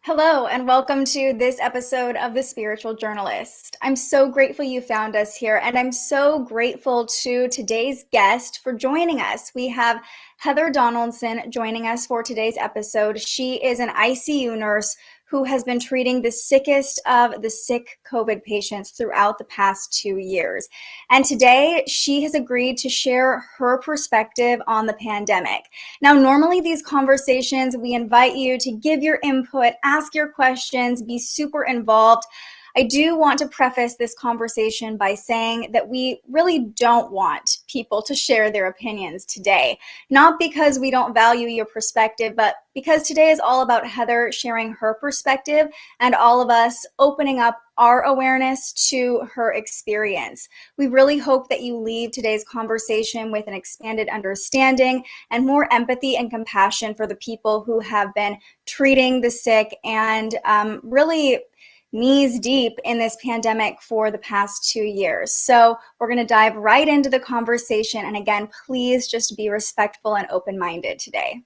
Hello, and welcome to this episode of The Spiritual Journalist. I'm so grateful you found us here, and I'm so grateful to today's guest for joining us. We have Heather Donaldson joining us for today's episode. She is an ICU nurse who has been treating the sickest of the sick COVID patients throughout the past 2 years. And today, she has agreed to share her perspective on the pandemic. Now, normally these conversations, we invite you to give your input, ask your questions, be super involved. I do want to preface this conversation by saying that we really don't want people to share their opinions today. Not because we don't value your perspective, but because today is all about Heather sharing her perspective and all of us opening up our awareness to her experience. We really hope that you leave today's conversation with an expanded understanding and more empathy and compassion for the people who have been treating the sick and really knees deep in this pandemic for the past 2 years. So we're going to dive right into the conversation. And again, please just be respectful and open-minded today.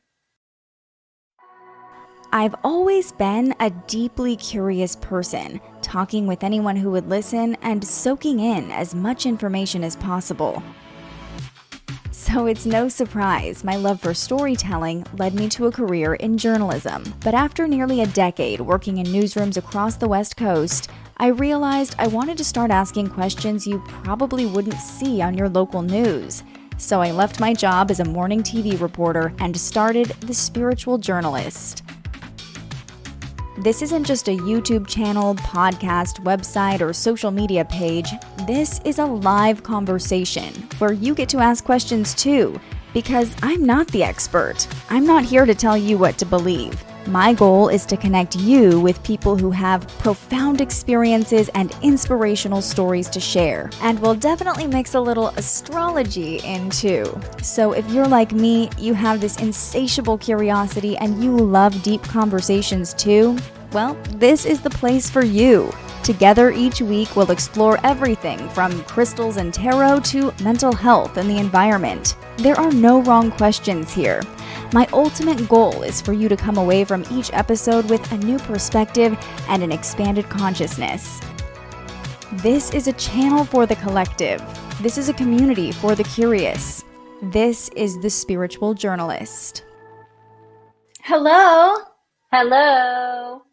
I've always been a deeply curious person, talking with anyone who would listen and soaking in as much information as possible. So it's no surprise my love for storytelling led me to a career in journalism. But after nearly a decade working in newsrooms across the West Coast, I realized I wanted to start asking questions you probably wouldn't see on your local news. So I left my job as a morning TV reporter and started The Spiritual Journalist. This isn't just a YouTube channel, podcast, website, or social media page. This is a live conversation where you get to ask questions too, because I'm not the expert. I'm not here to tell you what to believe. My goal is to connect you with people who have profound experiences and inspirational stories to share. And we'll definitely mix a little astrology in too. So if you're like me, you have this insatiable curiosity and you love deep conversations too, well, this is the place for you. Together each week, we'll explore everything from crystals and tarot to mental health and the environment. There are no wrong questions here. My ultimate goal is for you to come away from each episode with a new perspective and an expanded consciousness. This is a channel for the collective. This is a community for the curious. This is The Spiritual Journalist. Hello. Hello.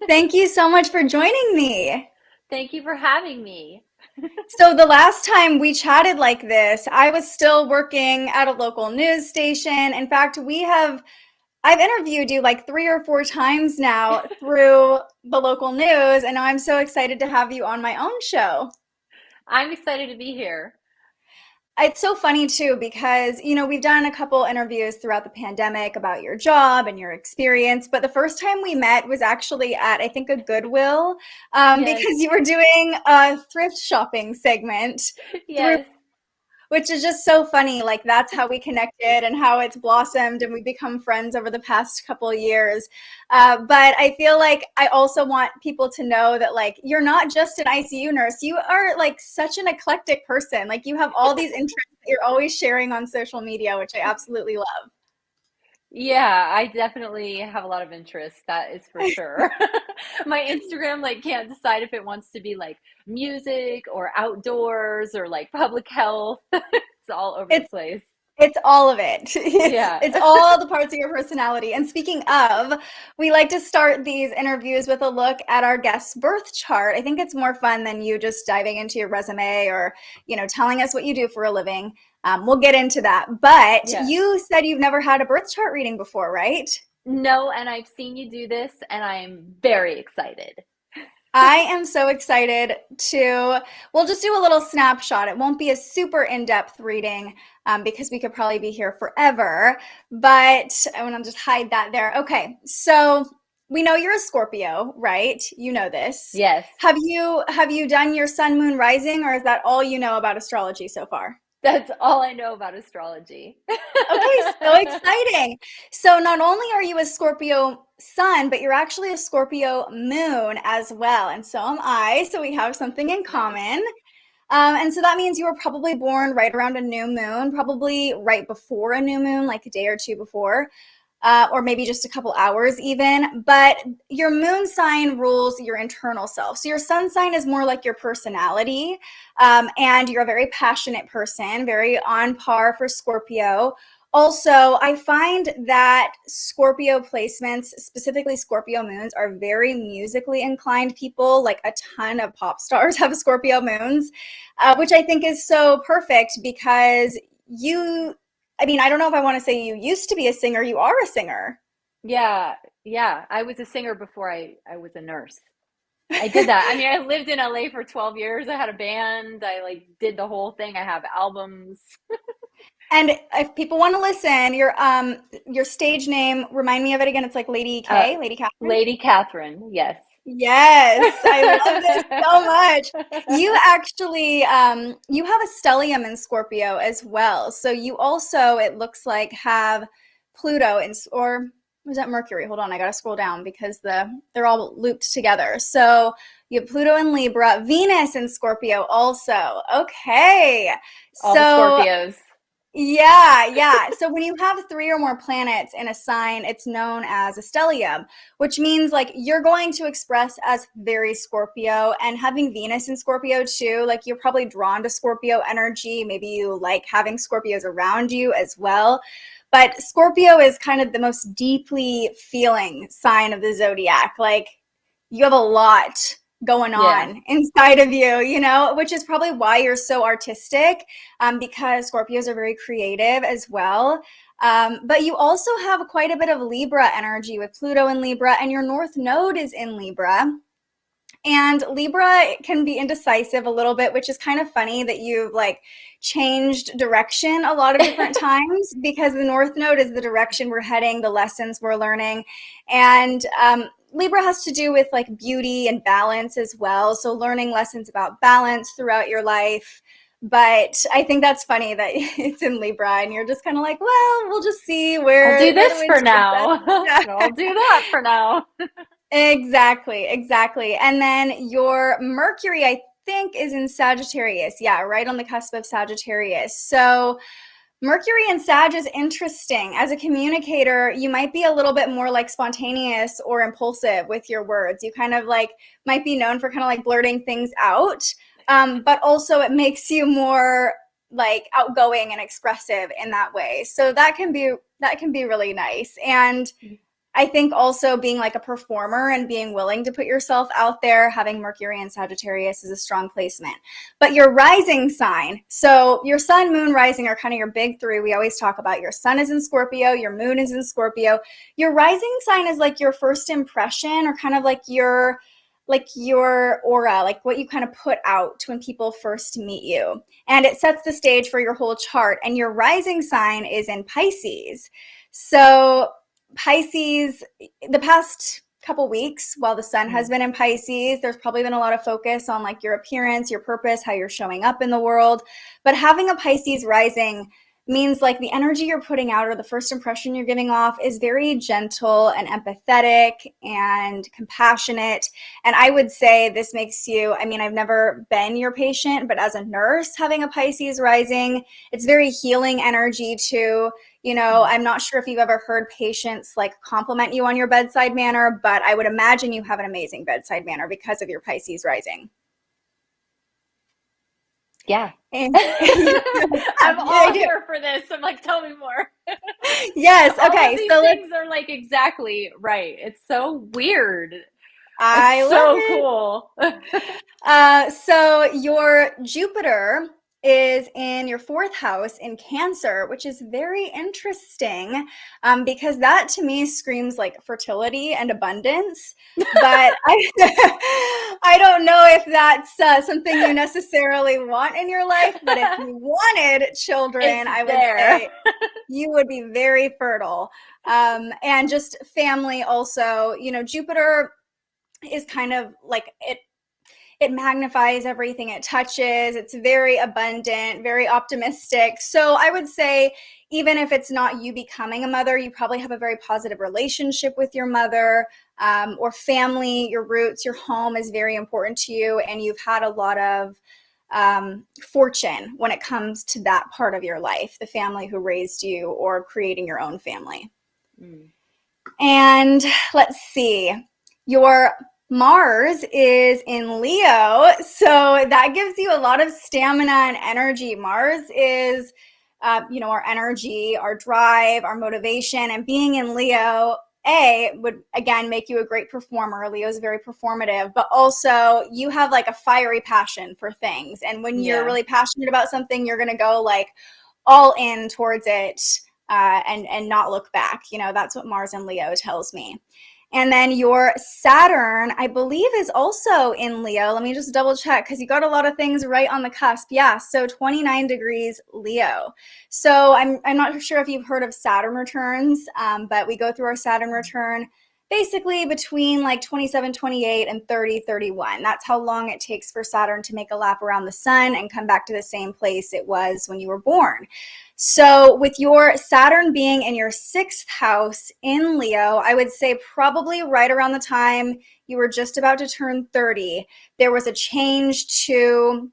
Thank you so much for joining me. Thank you for having me. So the last time we chatted like this, I was still working at a local news station. In fact, I've interviewed you like 3 or 4 times now through the local news, and now I'm so excited to have you on my own show. I'm excited to be here. It's so funny too, because, we've done a couple interviews throughout the pandemic about your job and your experience, but the first time we met was actually at, I think, a Goodwill, Yes. because you were doing a thrift shopping segment through, Yes. which is just so funny. Like, that's how we connected and how it's blossomed and we become friends over the past couple of years. But I feel like I also want people to know that, like, you're not just an ICU nurse. You are like such an eclectic person. Like, you have all these interests that you're always sharing on social media, which I absolutely love. Yeah, I definitely have a lot of interest. That is for sure. My Instagram can't decide if it wants to be music or outdoors or public health. It's all over the It's place. It's all of it. It's Yeah. it's all the parts of your personality. And speaking of, we like to start these interviews with a look at our guest's birth chart. I think it's more fun than you just diving into your resume or, telling us what you do for a living. We'll get into that. But Yeah. you said you've never had a birth chart reading before, right? No, and I've seen you do this and I'm very excited. I am so excited we'll just do a little snapshot. It won't be a super in-depth reading because we could probably be here forever, but I want to just hide that there. Okay, so we know you're a Scorpio, right? You know this. Yes. Have you done your sun, moon, rising, or is that all you know about astrology so far? That's all I know about astrology. Okay, so exciting. So not only are you a Scorpio sun, but you're actually a Scorpio moon as well. And so am I. So we have something in Nice. common. And so that means you were probably born right around a new moon, probably right before a new moon, like a day or two before. or maybe just a couple hours even. But your moon sign rules your internal self. So your sun sign is more like your personality, and you're a very passionate person, very on par for Scorpio. Also, I find that Scorpio placements, specifically Scorpio moons, are very musically inclined people. Like a ton of pop stars have Scorpio moons, which I think is so perfect because I mean, I don't know if I want to say you used to be a singer, you are a singer. Yeah, yeah. I was a singer before I was a nurse. I did that. I mean, I lived in LA for 12 years. I had a band. I like did the whole thing. I have albums. And if people want to listen, your stage name, remind me of it again. It's like Lady Uh, K, Lady Catherine. Lady Catherine, yes. Yes, I love this so much. You actually you have a stellium in Scorpio as well. So you also, it looks like, have Pluto in, or was that Mercury? Hold on, I gotta scroll down because they're all looped together. So you have Pluto in Libra, Venus in Scorpio also. Okay. All the So Scorpios. yeah, yeah. So when you have three or more planets in a sign, it's known as a stellium, which means like you're going to express as very Scorpio, and having Venus in Scorpio too, like you're probably drawn to Scorpio energy. Maybe you like having Scorpios around you as well. But Scorpio is kind of the most deeply feeling sign of the zodiac. Like you have a lot going Yeah. on inside of you, which is probably why you're so artistic, because Scorpios are very creative as well. But you also have quite a bit of Libra energy with Pluto in Libra, and your North Node is in Libra. And Libra can be indecisive a little bit, which is kind of funny that you've like changed direction a lot of different times, because the North Node is the direction we're heading, the lessons we're learning. And Libra has to do with like beauty and balance as well. So learning lessons about balance throughout your life. But I think that's funny that it's in Libra and you're just kind of like, well, we'll just see I'll do where the this wind for takes us. now. Yeah. I'll do that for now. Exactly, exactly. And then your Mercury, I think, is in Sagittarius. Yeah, right on the cusp of Sagittarius. So Mercury in Sag is interesting. As a communicator, you might be a little bit more like spontaneous or impulsive with your words. You kind of like might be known for kind of like blurting things out, but also it makes you more like outgoing and expressive in that way. So that can be really nice. And I think also being like a performer and being willing to put yourself out there, having Mercury and Sagittarius is a strong placement. But your rising sign, so your sun, moon, rising are kind of your big three. We always talk about your sun is in Scorpio, your moon is in Scorpio. Your rising sign is like your first impression, or kind of like your aura, like what you kind of put out when people first meet you. And it sets the stage for your whole chart. And your rising sign is in Pisces. So Pisces, the past couple weeks while the sun has Mm. been in Pisces, there's probably been a lot of focus on like your appearance, your purpose, how you're showing up in the world. But having a Pisces rising means like the energy you're putting out, or the first impression you're giving off, is very gentle and empathetic and compassionate. And I would say this makes you, I mean, I've never been your patient, but as a nurse, having a Pisces rising, it's very healing energy too. Mm. I'm not sure if you've ever heard patients like compliment you on your bedside manner, but I would imagine you have an amazing bedside manner because of your Pisces rising. Yeah. And yeah, I'm I all do. here for this. I'm like, tell me more. Yes. All of Okay. these So let's, things are like exactly right. It's so weird. It's I love so it. cool. So your Jupiter is in your fourth house in Cancer, which is very interesting, because that to me screams like fertility and abundance. But I don't know if that's something you necessarily want in your life. But if you wanted It's children, I would there. say you would be very fertile. And just family also, Jupiter is kind of like it magnifies everything it touches. It's very abundant, very optimistic. So I would say, even if it's not you becoming a mother, you probably have a very positive relationship with your mother, or family. Your roots, your home is very important to you, and you've had a lot of fortune when it comes to that part of your life, the family who raised you or creating your own family. Mm. And let's see, your Mars is in Leo, so that gives you a lot of stamina and energy. Mars is, our energy, our drive, our motivation, and being in Leo, would again make you a great performer. Leo is very performative, but also you have like a fiery passion for things. And when you're Yeah. really passionate about something, you're going to go like all in towards it, and not look back. That's what Mars and Leo tells me. And then your Saturn, I believe, is also in Leo. Let me just double check because you got a lot of things right on the cusp. Yeah, so 29 degrees Leo. So I'm not sure if you've heard of Saturn returns, but we go through our Saturn return basically between like 27, 28 and 30, 31. That's how long it takes for Saturn to make a lap around the sun and come back to the same place it was when you were born. So with your Saturn being in your 6th house in Leo, I would say probably right around the time you were just about to turn 30, there was a change to,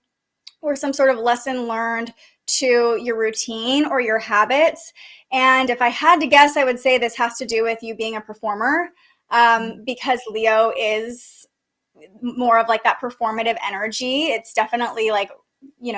or some sort of lesson learned to your routine or your habits. And if I had to guess, I would say this has to do with you being a performer, because Leo is more of like that performative energy. It's definitely like,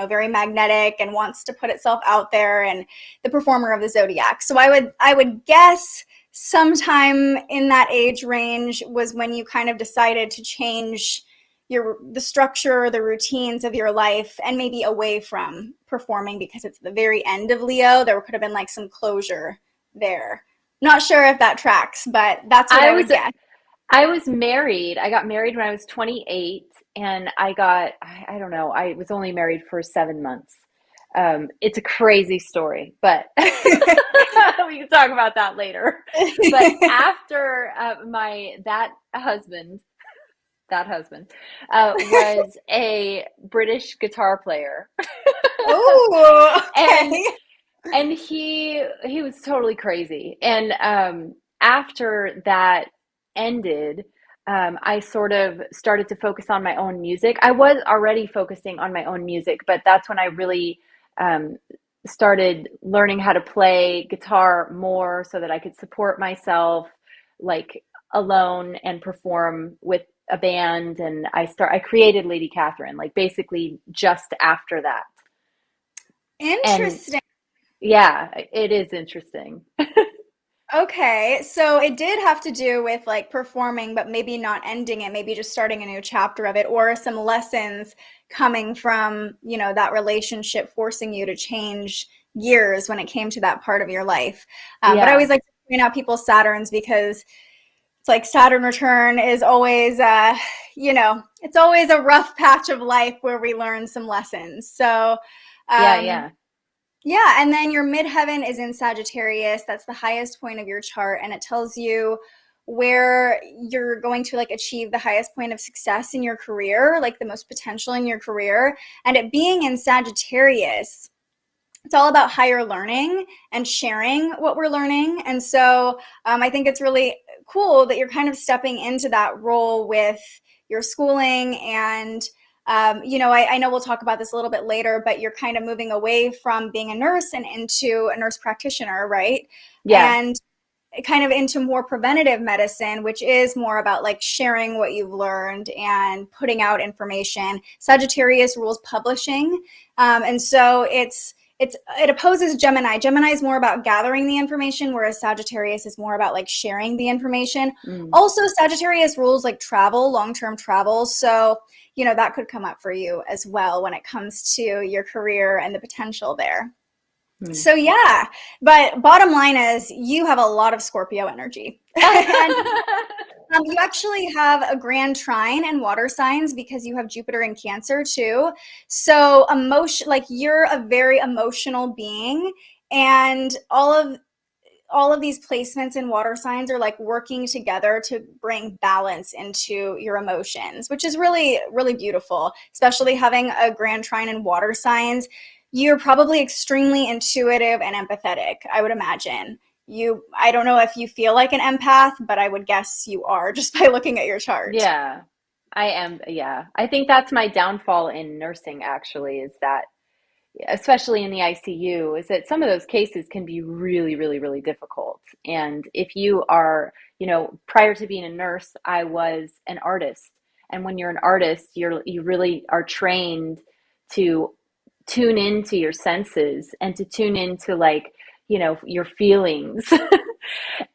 very magnetic and wants to put itself out there, and the performer of the zodiac. So I would guess sometime in that age range was when you kind of decided to change the structure, the routines of your life, and maybe away from performing, because it's the very end of Leo. There could have been like some closure there. Not sure if that tracks, but that's what I I was would guess. I was married. I got married when I was 28, and I don't know, I was only married for 7 months. It's a crazy story, but we can talk about that later. But after that husband was a British guitar player, Oh, and okay. he was totally crazy. And after that ended, I sort of started to focus on my own music. I was already focusing on my own music, but that's when I really um, started learning how to play guitar more so that I could support myself, like alone, and perform with a band. And I created Lady Catherine, like basically just after that. And Interesting. yeah, it is interesting. Okay, so it did have to do with like performing, but maybe not ending it, maybe just starting a new chapter of it, or some lessons coming from, that relationship forcing you to change gears when it came to that part of your life. But I Yeah. always like to point out people's Saturns because it's like Saturn return is always, it's always a rough patch of life where we learn some lessons. So, Yeah, um, yeah. yeah, and then your midheaven is in Sagittarius. That's the highest point of your chart, and it tells you where you're going to like achieve the highest point of success in your career, like the most potential in your career. And it being in Sagittarius, it's all about higher learning and sharing what we're learning. And so I think it's really cool that you're kind of stepping into that role with your schooling. And I know we'll talk about this a little bit later, but you're kind of moving away from being a nurse and into a nurse practitioner, right? Yeah. And kind of into more preventative medicine, which is more about like sharing what you've learned and putting out information. Sagittarius rules publishing, and so it opposes Gemini. Gemini is more about gathering the information, whereas Sagittarius is more about like sharing the information. Mm. Also, Sagittarius rules like travel, long-term travel. So, that could come up for you as well when it comes to your career and the potential there. Mm. So, yeah, but bottom line is you have a lot of Scorpio energy. And you actually have a grand trine and water signs because you have Jupiter in Cancer too. So like you're a very emotional being, and all of these placements in water signs are like working together to bring balance into your emotions, which is really, really beautiful, especially having a grand trine in water signs. You're probably extremely intuitive and empathetic, I would imagine. I don't know if you feel like an empath, but I would guess you are just by looking at your chart. Yeah. I am. Yeah. I think that's my downfall in nursing, actually, is that especially in the ICU, is that some of those cases can be really, really, really difficult. And if you are, prior to being a nurse, I was an artist. And when you're an artist, you really are trained to tune into your senses and to tune into like, your feelings.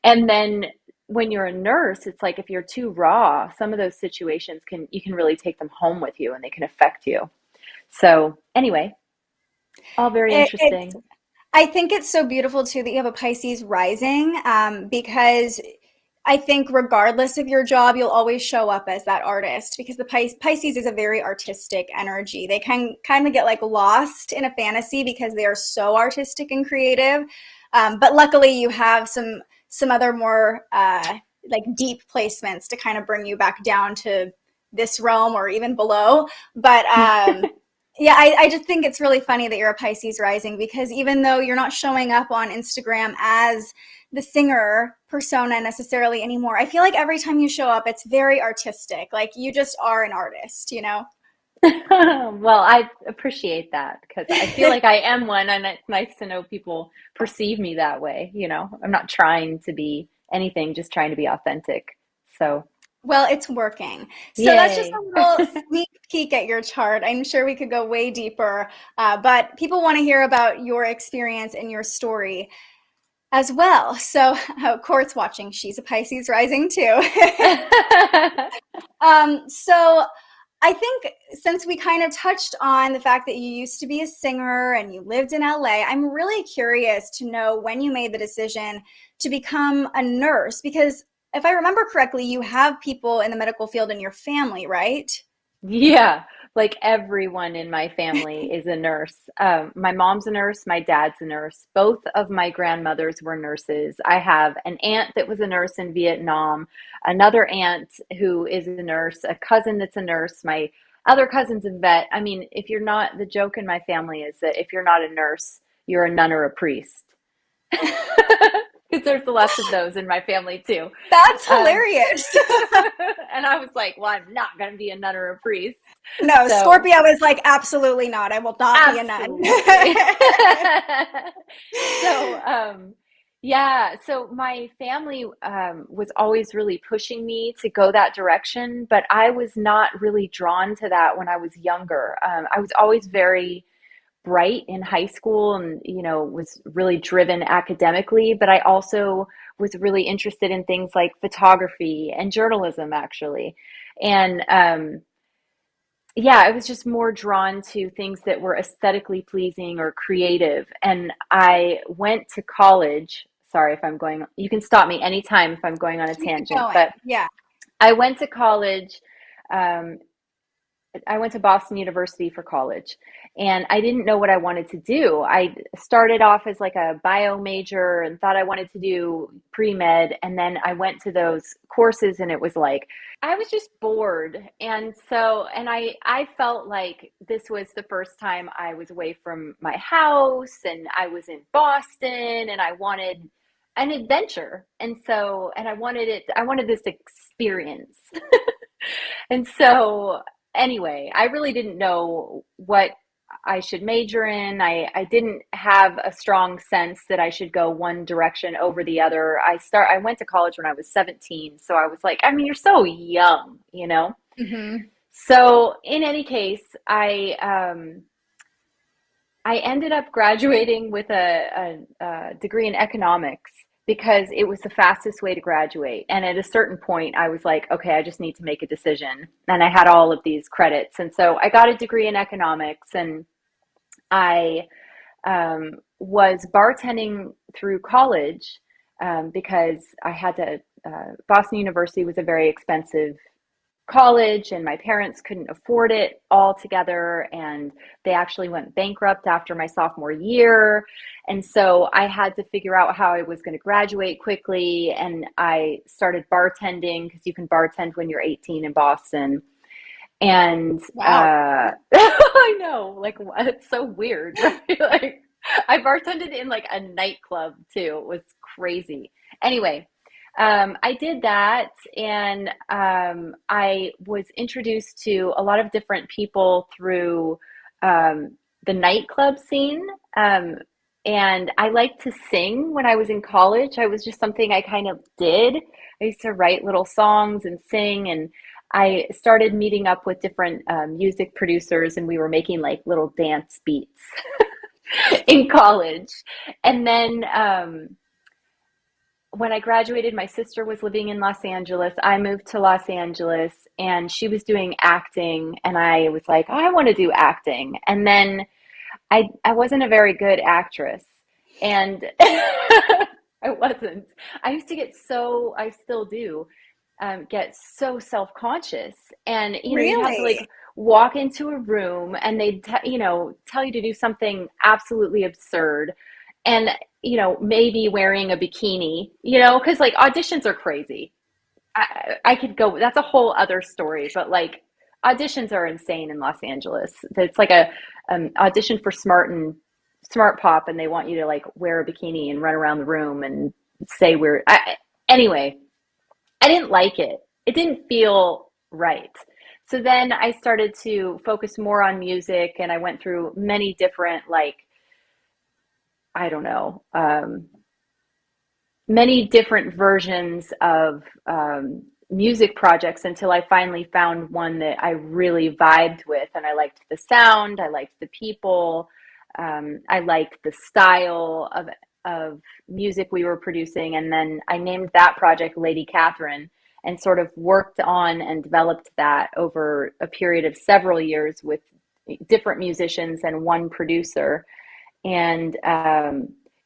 And then when you're a nurse, it's like if you're too raw, some of those situations you can really take them home with you and they can affect you. So anyway, all very It's interesting. I think it's so beautiful too that you have a Pisces rising, because I think regardless of your job, you'll always show up as that artist because the Pisces is a very artistic energy. They can kind of get like lost in a fantasy because they are so artistic and creative. But luckily, you have some other more like deep placements to kind of bring you back down to this realm or even below. But yeah, I just think it's really funny that you're a Pisces rising because even though you're not showing up on Instagram as the singer persona necessarily anymore, I feel like every time you show up, it's very artistic. Like you just are an artist, you know? Well, I appreciate that because I feel like I am one, and it's nice to know people perceive me that way. I'm not trying to be anything, just trying to be authentic. So, Well, it's working. So that's just a yay. little sneak peek at your chart. I'm sure we could go way deeper, but people want to hear about your experience and your story as well. So, Court's watching. She's a Pisces rising too. So I think since we kind of touched on the fact that you used to be a singer and you lived in LA, I'm really curious to know when you made the decision to become a nurse, because if I remember correctly, you have people in the medical field in your family, right? Yeah, like everyone in my family is a nurse. My mom's a nurse, my dad's a nurse. Both of my grandmothers were nurses. I have an aunt that was a nurse in Vietnam, another aunt who is a nurse, a cousin that's a nurse. My other cousin's a vet. I mean, if you're not, the joke in my family is that if you're not a nurse, you're a nun or a priest. Because there's lots of those in my family too. That's Um, hilarious. and I was like, well, I'm not going to be a nun or a priest. No, So, Scorpio is like, absolutely not. I will not be a nun. absolutely. So, yeah, so my family was always really pushing me to go that direction, but I was not really drawn to that when I was younger. I was always very bright in high school and was really driven academically, but I also was really interested in things like photography and journalism actually. And yeah, I was just more drawn to things that were aesthetically pleasing or creative. And I went to college. Sorry if I'm going, you can stop me anytime if I'm going on a Keep it tangent, going. but Yeah. I went to college. Um, I went to Boston University for college and I didn't know what I wanted to do. I started off as like a bio major and thought I wanted to do pre-med. And then I went to those courses and it was like, I was just bored. And so, and I felt like this was the first time I was away from my house and I was in Boston and I wanted an adventure. And so, and I wanted this experience. And so, anyway, I really didn't know what I should major in. I didn't have a strong sense that I should go one direction over the other. I went to college when I was 17, so I was like, I mean, you're so young, you know? Hmm. So in any case, I ended up graduating with a degree in economics because it was the fastest way to graduate. And at a certain point, I was like, okay, I just need to make a decision. And I had all of these credits. And so I got a degree in economics and I was bartending through college because I had to, Boston University was a very expensive college and my parents couldn't afford it altogether and they actually went bankrupt after my sophomore year, and so I had to figure out how I was going to graduate quickly, and I started bartending because you can bartend when you're 18 in Boston. And Wow. I know, like, it's so weird, right? Like, I bartended in like a nightclub too. It was crazy. Anyway, I did that, and I was introduced to a lot of different people through the nightclub scene. And I liked to sing when I was in college. I was just something I kind of did. I used to write little songs and sing, and I started meeting up with different music producers, and we were making like little dance beats in college. And then when I graduated, my sister was living in Los Angeles. I moved to Los Angeles and she was doing acting. And I was like, I want to do acting. And then I wasn't a very good actress. And I wasn't. I used to get so, I still do, get so self-conscious. And, you know, you'd have to like Really? walk into a room and they'd, you know, tell you to do something absolutely absurd. And, you know, maybe wearing a bikini, you know, because like auditions are crazy. I could go, that's a whole other story, but like auditions are insane in Los Angeles. It's like a audition for Smart Pop, and they want you to like wear a bikini and run around the room and say anyway, I didn't like it. It didn't feel right. So then I started to focus more on music, and I went through many different like, I don't know, many different versions of music projects until I finally found one that I really vibed with, and I liked the sound, I liked the people, I liked the style of music we were producing, and then I named that project Lady Catherine, and sort of worked on and developed that over a period of several years with different musicians and one producer. And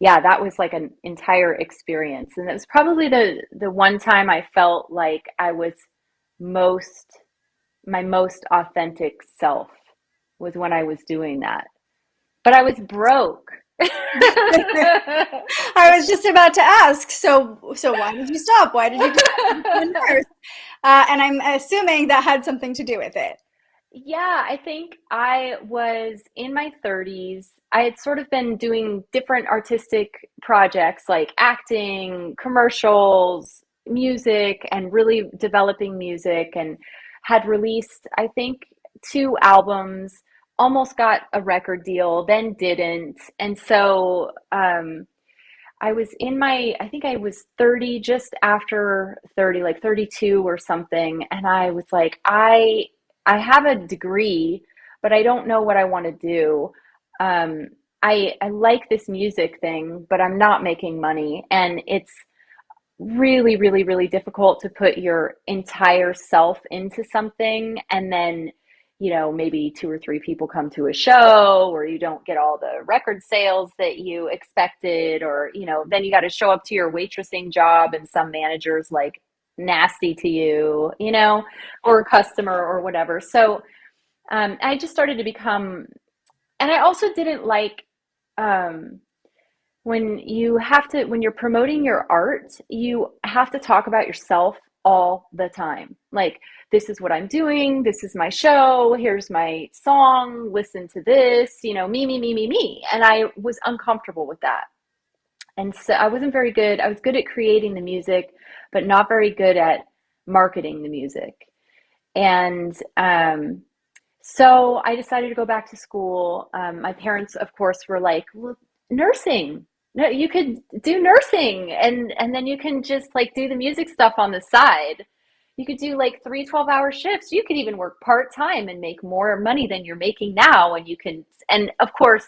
yeah, that was like an entire experience. And it was probably the one time I felt like I was most my most authentic self was when I was doing that. But I was broke. I was just about to ask. So why did you stop? Why did you become a nurse? And I'm assuming that had something to do with it. Yeah, I think I was in my 30s. I had sort of been doing different artistic projects like acting, commercials, music, and really developing music, and had released, I think, two albums, almost got a record deal, then didn't. And so I was in my, I think I was 30, just after 30, like 32 or something. And I was like, I have a degree, but I don't know what I want to do. Um, I like this music thing, but I'm not making money. And it's really, really, really difficult to put your entire self into something, and then, you know, maybe two or three people come to a show, or you don't get all the record sales that you expected, or, you know, then you got to show up to your waitressing job and some manager's like nasty to you, you know, or a customer or whatever. So I just started to become, and I also didn't like, um, when you're promoting your art, you have to talk about yourself all the time. Like, this is what I'm doing, this is my show, here's my song, listen to this, you know, me. And I was uncomfortable with that. And so I wasn't very good. I was good at creating the music, but not very good at marketing the music. And so I decided to go back to school. My parents, of course, were like, well, nursing. No, you could do nursing, and then you can just like do the music stuff on the side. You could do like 3 12-hour shifts. You could even work part-time and make more money than you're making now. And you can, and of course,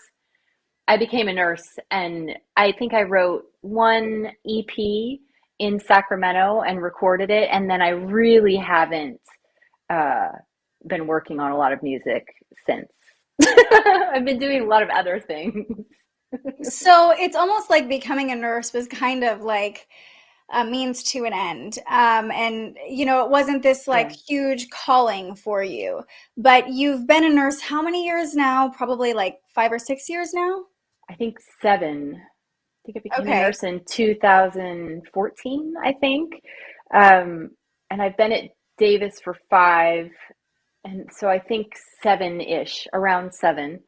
I became a nurse, and I think I wrote one EP in Sacramento and recorded it. And then I really haven't uh, been working on a lot of music since. I've been doing a lot of other things. So it's almost like becoming a nurse was kind of like a means to an end. And, you know, it wasn't this like Yeah, huge calling for you, but you've been a nurse how many years now? Probably like 5 or 6 years now? I think seven. I think I became a Okay. nurse in 2014, I think. Um, and I've been at Davis for 5, and so I think 7-ish, around 7.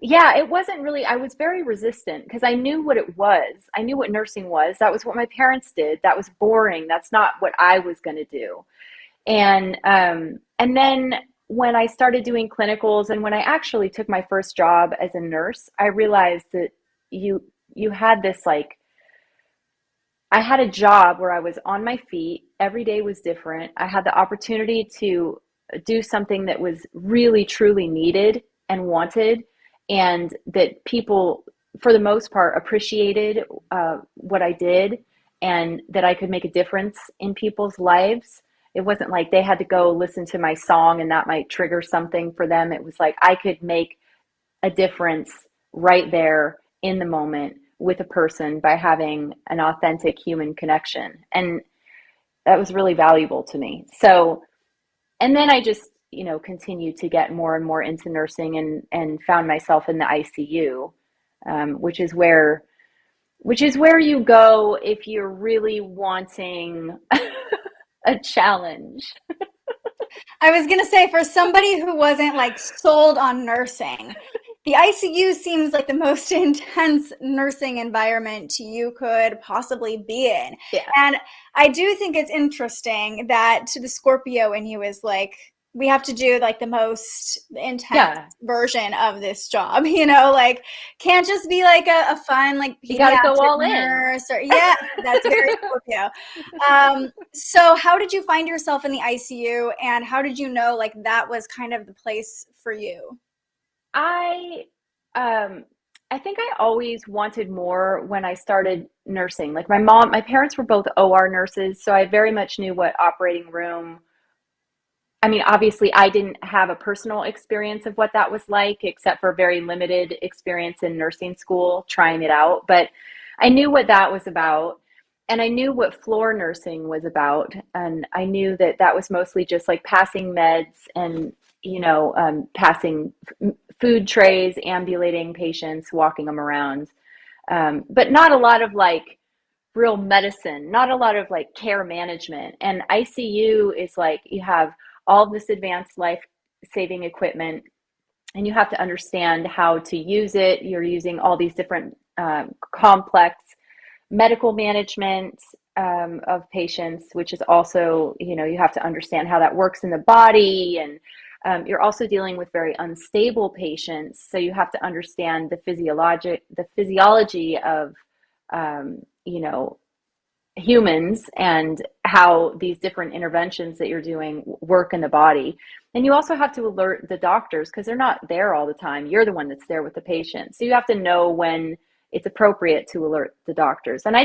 Yeah, it wasn't really, I was very resistant because I knew what it was. I knew what nursing was. That was what my parents did. That was boring. That's not what I was going to do. And then when I started doing clinicals and when I actually took my first job as a nurse, I realized that you you had this like I had a job where I was on my feet. Every day was different. I had the opportunity to do something that was really, truly needed and wanted, and that people, for the most part, appreciated what I did, and that I could make a difference in people's lives. It wasn't like they had to go listen to my song and that might trigger something for them. It was like I could make a difference right there in the moment with a person by having an authentic human connection. And that was really valuable to me. So, and then I just, continued to get more and more into nursing and found myself in the ICU, which is where you go if you're really wanting a challenge. I was going to say, for somebody who wasn't like sold on nursing, the ICU seems like the most intense nursing environment you could possibly be in. Yeah. And I do think it's interesting that the Scorpio in you is like, we have to do like the most intense version of this job, like can't just be like a fun like you gotta go all nurse or that's very Scorpio. So how did you find yourself in the ICU, and how did you know like that was kind of the place for you? I think I always wanted more when I started nursing. Like my parents were both OR nurses, so I very much knew what operating room. I mean, obviously, I didn't have a personal experience of what that was like, except for very limited experience in nursing school, trying it out. But I knew what that was about. And I knew what floor nursing was about. And I knew that that was mostly just like passing meds and, passing food trays, ambulating patients, walking them around. But not a lot of like real medicine, not a lot of like care management. And ICU is like you have all this advanced life saving equipment, and you have to understand how to use it. You're using all these different complex medical management of patients, which is also, you have to understand how that works in the body. And you're also dealing with very unstable patients. So you have to understand the physiology of, humans and how these different interventions that you're doing work in the body. And you also have to alert the doctors because they're not there all the time. You're the one that's there with the patient. So you have to know when it's appropriate to alert the doctors. And I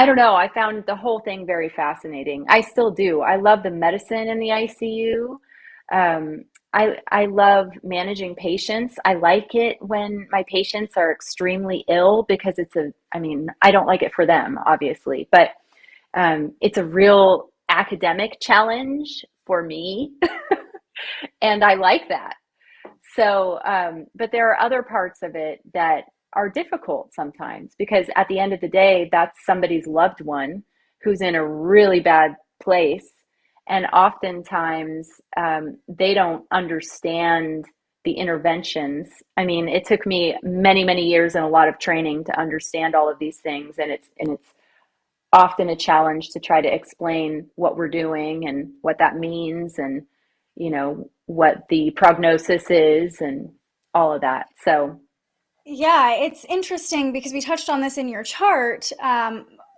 don't know, I found the whole thing very fascinating. I still do. I love the medicine in the ICU. I love managing patients. I like it when my patients are extremely ill because I don't like it for them, obviously, but it's a real academic challenge for me. And I like that. So, but there are other parts of it that are difficult sometimes because at the end of the day, that's somebody's loved one who's in a really bad place. And oftentimes they don't understand the interventions. I mean, it took me many, many years and a lot of training to understand all of these things. And it's often a challenge to try to explain what we're doing and what that means and, what the prognosis is and all of that. So, Yeah, it's interesting because we touched on this in your chart.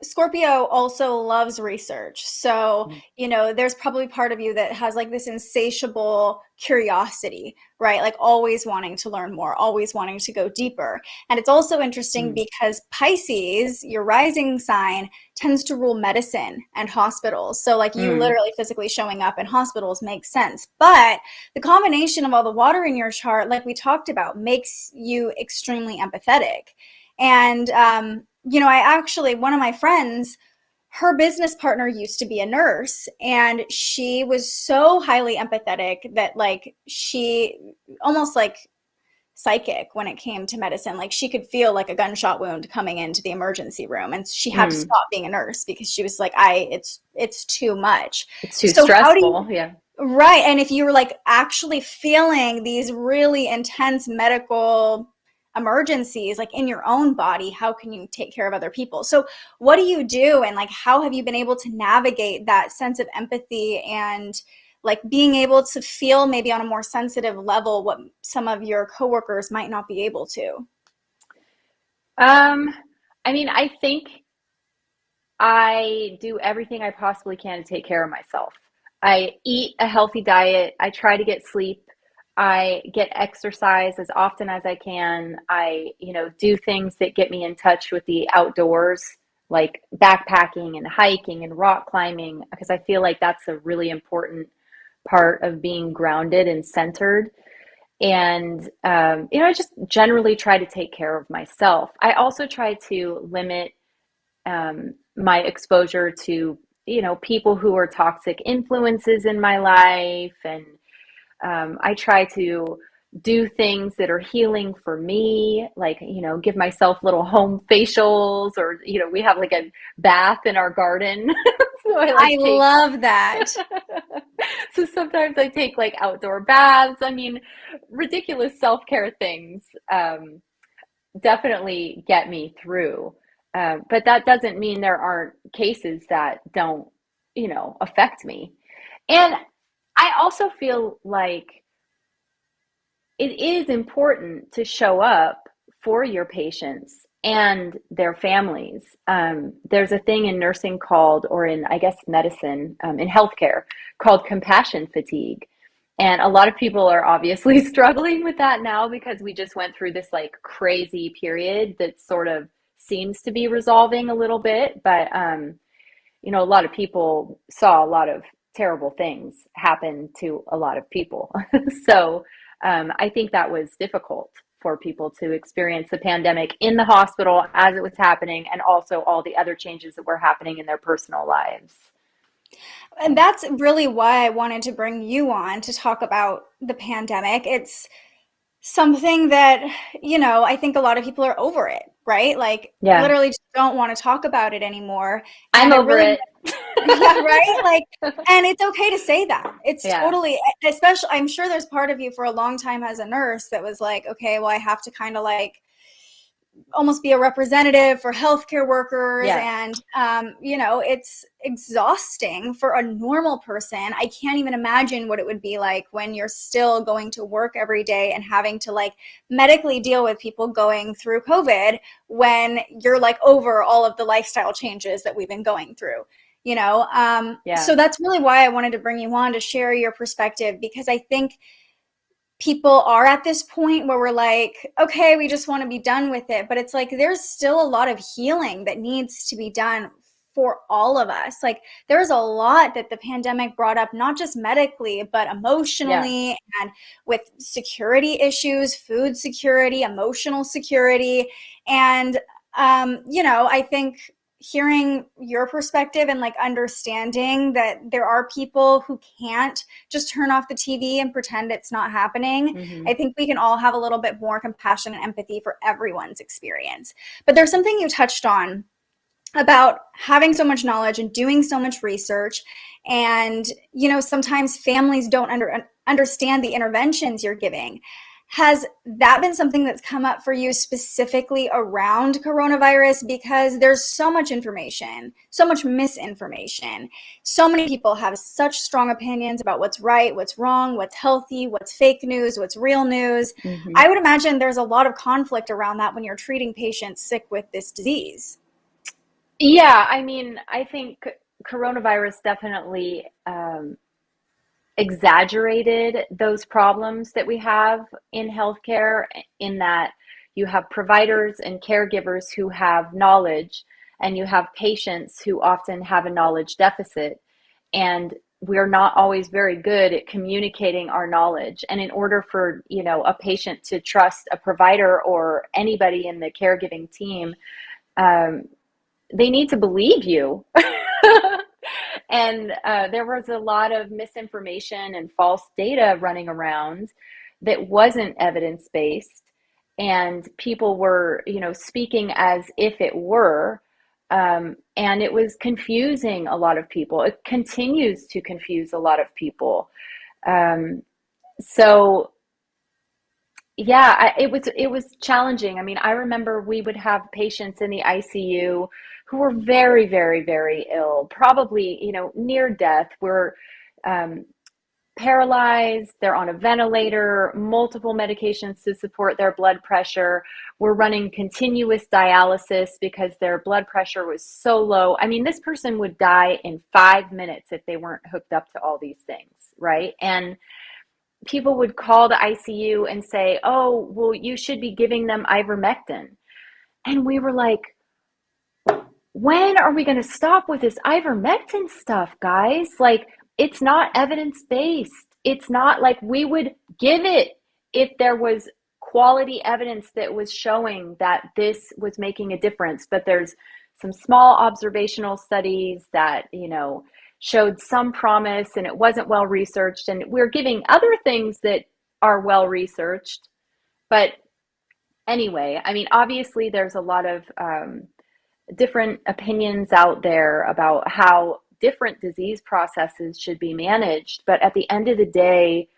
Scorpio also loves research. So, there's probably part of you that has like this insatiable curiosity, right? Like always wanting to learn more, always wanting to go deeper. And it's also interesting because Pisces, your rising sign, tends to rule medicine and hospitals. So like you literally physically showing up in hospitals makes sense. But the combination of all the water in your chart, like we talked about, makes you extremely empathetic. And, one of my friends, her business partner used to be a nurse, and she was so highly empathetic that like she almost like psychic when it came to medicine. Like she could feel like a gunshot wound coming into the emergency room, and she had to stop being a nurse because she was like, it's too much. It's too stressful. Yeah. Right. And if you were like actually feeling these really intense medical emergencies like in your own body, how can you take care of other people? So what do you do, and like how have you been able to navigate that sense of empathy and like being able to feel maybe on a more sensitive level what some of your coworkers might not be able to? Um, I mean, I think I do everything I possibly can to take care of myself. I eat a healthy diet. I try to get sleep. I get exercise as often as I can. I, do things that get me in touch with the outdoors, like backpacking and hiking and rock climbing, because I feel like that's a really important part of being grounded and centered. And, I just generally try to take care of myself. I also try to limit my exposure to people who are toxic influences in my life, and I try to do things that are healing for me, like give myself little home facials, or we have like a bath in our garden. So I love that. So sometimes I take like outdoor baths. I mean, ridiculous self-care things definitely get me through. But that doesn't mean there aren't cases that don't, affect me. And I also feel like it is important to show up for your patients and their families. There's a thing in nursing called, or in, I guess, medicine, in healthcare, called compassion fatigue. And a lot of people are obviously struggling with that now, because we just went through this like crazy period that sort of seems to be resolving a little bit. But, a lot of people saw a lot of terrible things happen to a lot of people. So I think that was difficult for people to experience the pandemic in the hospital as it was happening, and also all the other changes that were happening in their personal lives. And that's really why I wanted to bring you on to talk about the pandemic. It's something that, I think a lot of people are over it, right? Like Yeah, literally just don't want to talk about it anymore. I'm And I over really, it. yeah, right? Like, and it's okay to say that. It's Yeah, totally, especially, I'm sure there's part of you for a long time as a nurse that was like, okay, well, I have to kind of like almost be a representative for healthcare workers. yeah, And it's exhausting for a normal person. I can't even imagine what it would be like when you're still going to work every day and having to like medically deal with people going through COVID, when you're like over all of the lifestyle changes that we've been going through. yeah. So that's really why I wanted to bring you on to share your perspective, because I think people are at this point where we're like, okay, we just want to be done with it. But it's like there's still a lot of healing that needs to be done for all of us. Like there's a lot that the pandemic brought up, not just medically, but Yeah. emotionally, and with security issues, food security, emotional security. And, I think hearing your perspective and like understanding that there are people who can't just turn off the TV and pretend it's not happening. Hmm. I think we can all have a little bit more compassion and empathy for everyone's experience. But there's something you touched on about having so much knowledge and doing so much research. And, sometimes families don't understand the interventions you're giving. Has that been something that's come up for you specifically around coronavirus? Because there's so much information, so much misinformation. So many people have such strong opinions about what's right, what's wrong, what's healthy, what's fake news, what's real news. Hmm. I would imagine there's a lot of conflict around that when you're treating patients sick with this disease. Yeah, I mean, I think coronavirus definitely exaggerated those problems that we have in healthcare, in that you have providers and caregivers who have knowledge, and you have patients who often have a knowledge deficit. And we're not always very good at communicating our knowledge. And in order for, a patient to trust a provider or anybody in the caregiving team, um, they need to believe you. And there was a lot of misinformation and false data running around that wasn't evidence based, and people were, speaking as if it were. And it was confusing a lot of people. It continues to confuse a lot of people. Um, so yeah, it was challenging. I mean, I remember we would have patients in the ICU who were very, very, very ill, probably, near death, were um, paralyzed, they're on a ventilator, multiple medications to support their blood pressure. We're running continuous dialysis because their blood pressure was so low. I mean, this person would die in 5 minutes if they weren't hooked up to all these things, right? And people would call the ICU and say, oh, well, you should be giving them ivermectin. And we were like, when are we going to stop with this ivermectin stuff, guys? Like, it's not evidence-based. It's not like we would give it if there was quality evidence that was showing that this was making a difference. But there's some small observational studies that, showed some promise, and it wasn't well researched. And we're giving other things that are well researched. But anyway, I mean, obviously there's a lot of different opinions out there about how different disease processes should be managed. But at the end of the day,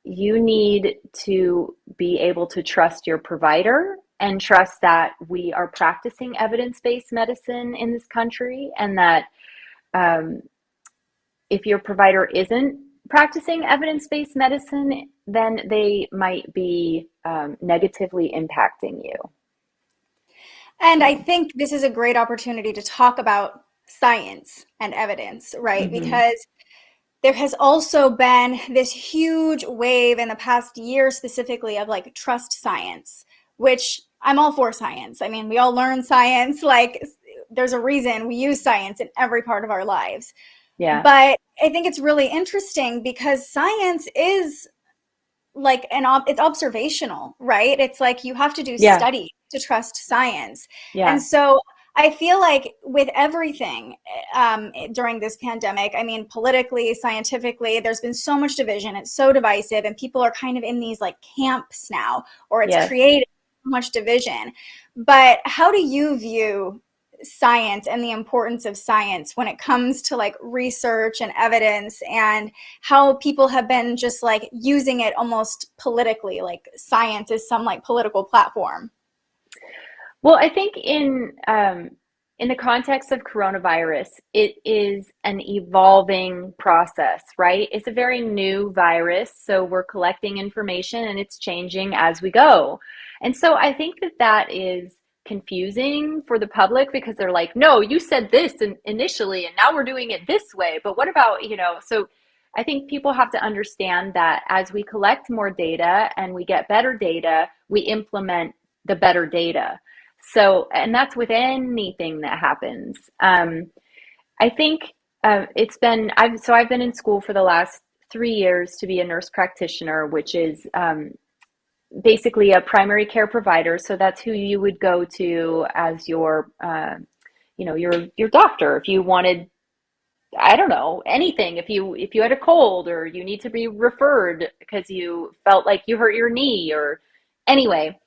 you need to be able to trust your provider and trust that we are practicing evidence-based medicine in this country, and that if your provider isn't practicing evidence-based medicine, then they might be negatively impacting you. And I think this is a great opportunity to talk about science and evidence, right? Mm-hmm. Because there has also been this huge wave in the past year specifically of like trust science, which I'm all for science. I mean, we all learn science. Like, there's a reason we use science in every part of our lives. Yeah. But I think it's really interesting because science is like it's observational, right? It's like you have to do study to trust science. Yeah. And so I feel like with everything during this pandemic, I mean, politically, scientifically, there's been so much division. It's so divisive, and people are kind of in these like camps now, or it's created so much division. But how do you view science and the importance of science when it comes to like research and evidence, and how people have been just like using it almost politically, like science is some like political platform? Well, I think in the context of coronavirus, it is an evolving process, right? It's a very new virus, so we're collecting information and it's changing as we go. And so I think that is confusing for the public, because they're like, no, you said this initially and now we're doing it this way, but what about, so I think people have to understand that as we collect more data and we get better data, we implement the better data. So, and that's with anything that happens. I think I've been in school for the last 3 years to be a nurse practitioner, which is basically a primary care provider. So that's who you would go to as your doctor if you wanted, I don't know, anything. If you had a cold, or you need to be referred because you felt like you hurt your knee, or anyway.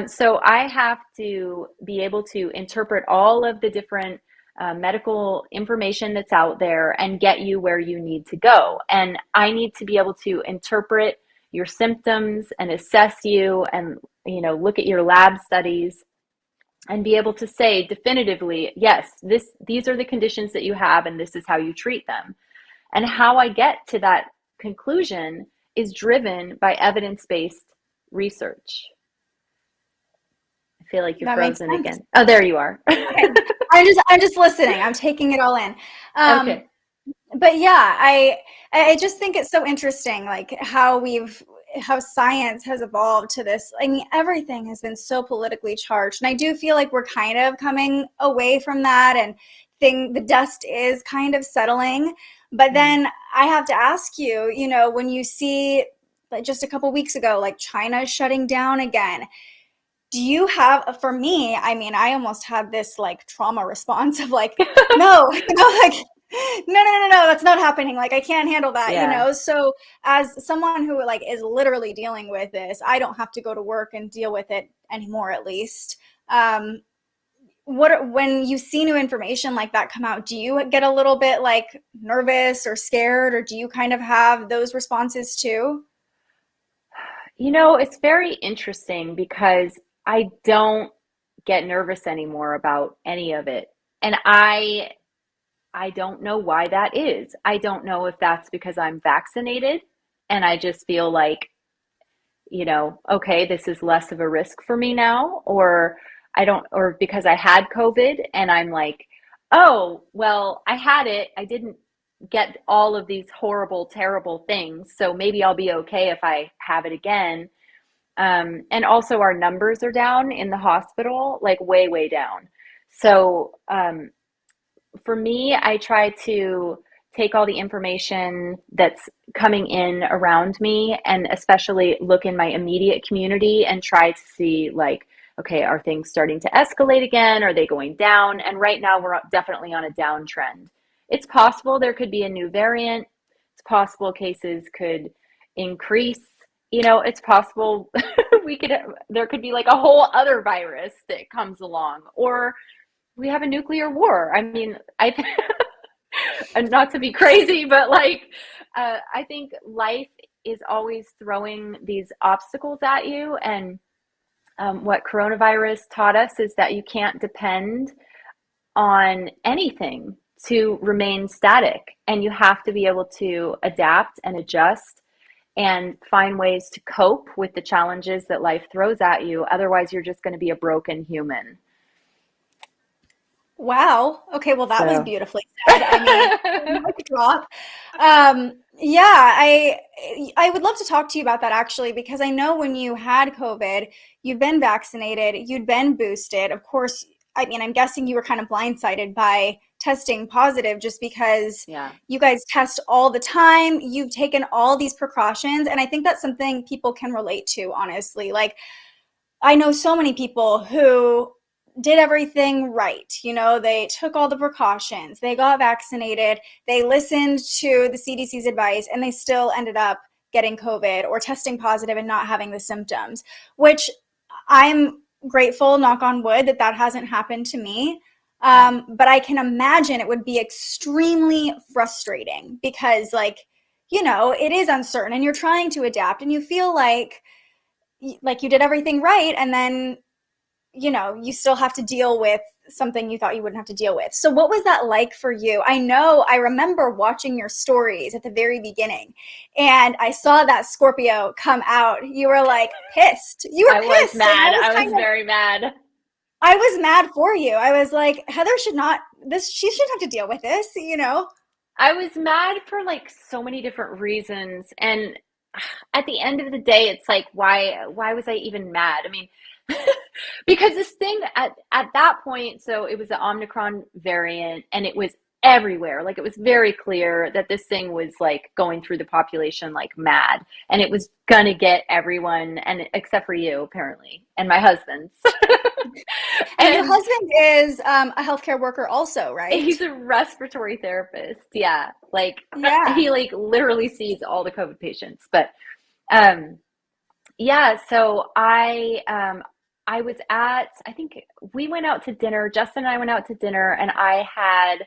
So I have to be able to interpret all of the different medical information that's out there and get you where you need to go. And I need to be able to interpret your symptoms and assess you, and look at your lab studies and be able to say definitively, yes, these are the conditions that you have and this is how you treat them. And how I get to that conclusion is driven by evidence-based research. I feel like you're frozen again. Oh, there you are. Okay. I'm just listening. I'm taking it all in. Okay. But yeah, I just think it's so interesting, like how science has evolved to this. I mean, everything has been so politically charged, and I do feel like we're kind of coming away from that, and the dust is kind of settling. But then I have to ask you, when you see, like just a couple weeks ago, like China shutting down again, do you have, for me, I mean, I almost had this like trauma response of like, no, like, no, that's not happening. Like, I can't handle that, So as someone who like is literally dealing with this, I don't have to go to work and deal with it anymore, at least. When you see new information like that come out, do you get a little bit like nervous or scared, or do you kind of have those responses too? It's very interesting because I don't get nervous anymore about any of it. And I I don't know why that is. I don't know if that's because I'm vaccinated and I just feel like, okay, this is less of a risk for me now, or I don't, or because I had COVID and I'm like, oh, well, I had it. I didn't get all of these horrible, terrible things. So maybe I'll be okay if I have it again. And also, our numbers are down in the hospital, like way, way down. So, for me, I try to take all the information that's coming in around me and especially look in my immediate community and try to see, like, okay, are things starting to escalate again? Are they going down? And right now we're definitely on a downtrend. It's possible there could be a new variant. It's possible cases could increase. It's possible there could be like a whole other virus that comes along, or we have a nuclear war. I mean, and not to be crazy, but like, I think life is always throwing these obstacles at you. And what coronavirus taught us is that you can't depend on anything to remain static, and you have to be able to adapt and adjust and find ways to cope with the challenges that life throws at you. Otherwise, you're just going to be a broken human. Wow. Okay, well that was So, beautifully said. I mean, mic drop. Yeah, I would love to talk to you about that actually, because I know when you had COVID, you've been vaccinated, you'd been boosted. Of course, I mean, I'm guessing you were kind of blindsided by testing positive just because yeah. you guys test all the time. You've taken all these precautions, and I think that's something people can relate to, honestly. Like, I know so many people who did everything right. They took all the precautions, they got vaccinated, they listened to the CDC's advice, and they still ended up getting COVID or testing positive and not having the symptoms, which I'm grateful, knock on wood, that that hasn't happened to me. But I can imagine it would be extremely frustrating because, it is uncertain and you're trying to adapt and you feel like you did everything right, and then you still have to deal with something you thought you wouldn't have to deal with. So what was that like for you? I remember watching your stories at the very beginning, and I saw that Scorpio come out. You were like pissed. You were I pissed. was mad. I was And very mad. I was mad for you. I was like, Heather should not this she shouldn't have to deal with this. I was mad for like so many different reasons. And at the end of the day, it's like, why was I even mad? I mean, because this thing at that point, so it was the Omicron variant and it was everywhere. Like, it was very clear that this thing was like going through the population like mad, and it was gonna get everyone, and except for you apparently, and my husband. And your And husband is a healthcare worker also, right? he's a respiratory therapist. Yeah. Like, Yeah. he like literally sees all the COVID patients. But um yeah, so I was I think we went out to dinner. Justin and I went out to dinner, and I had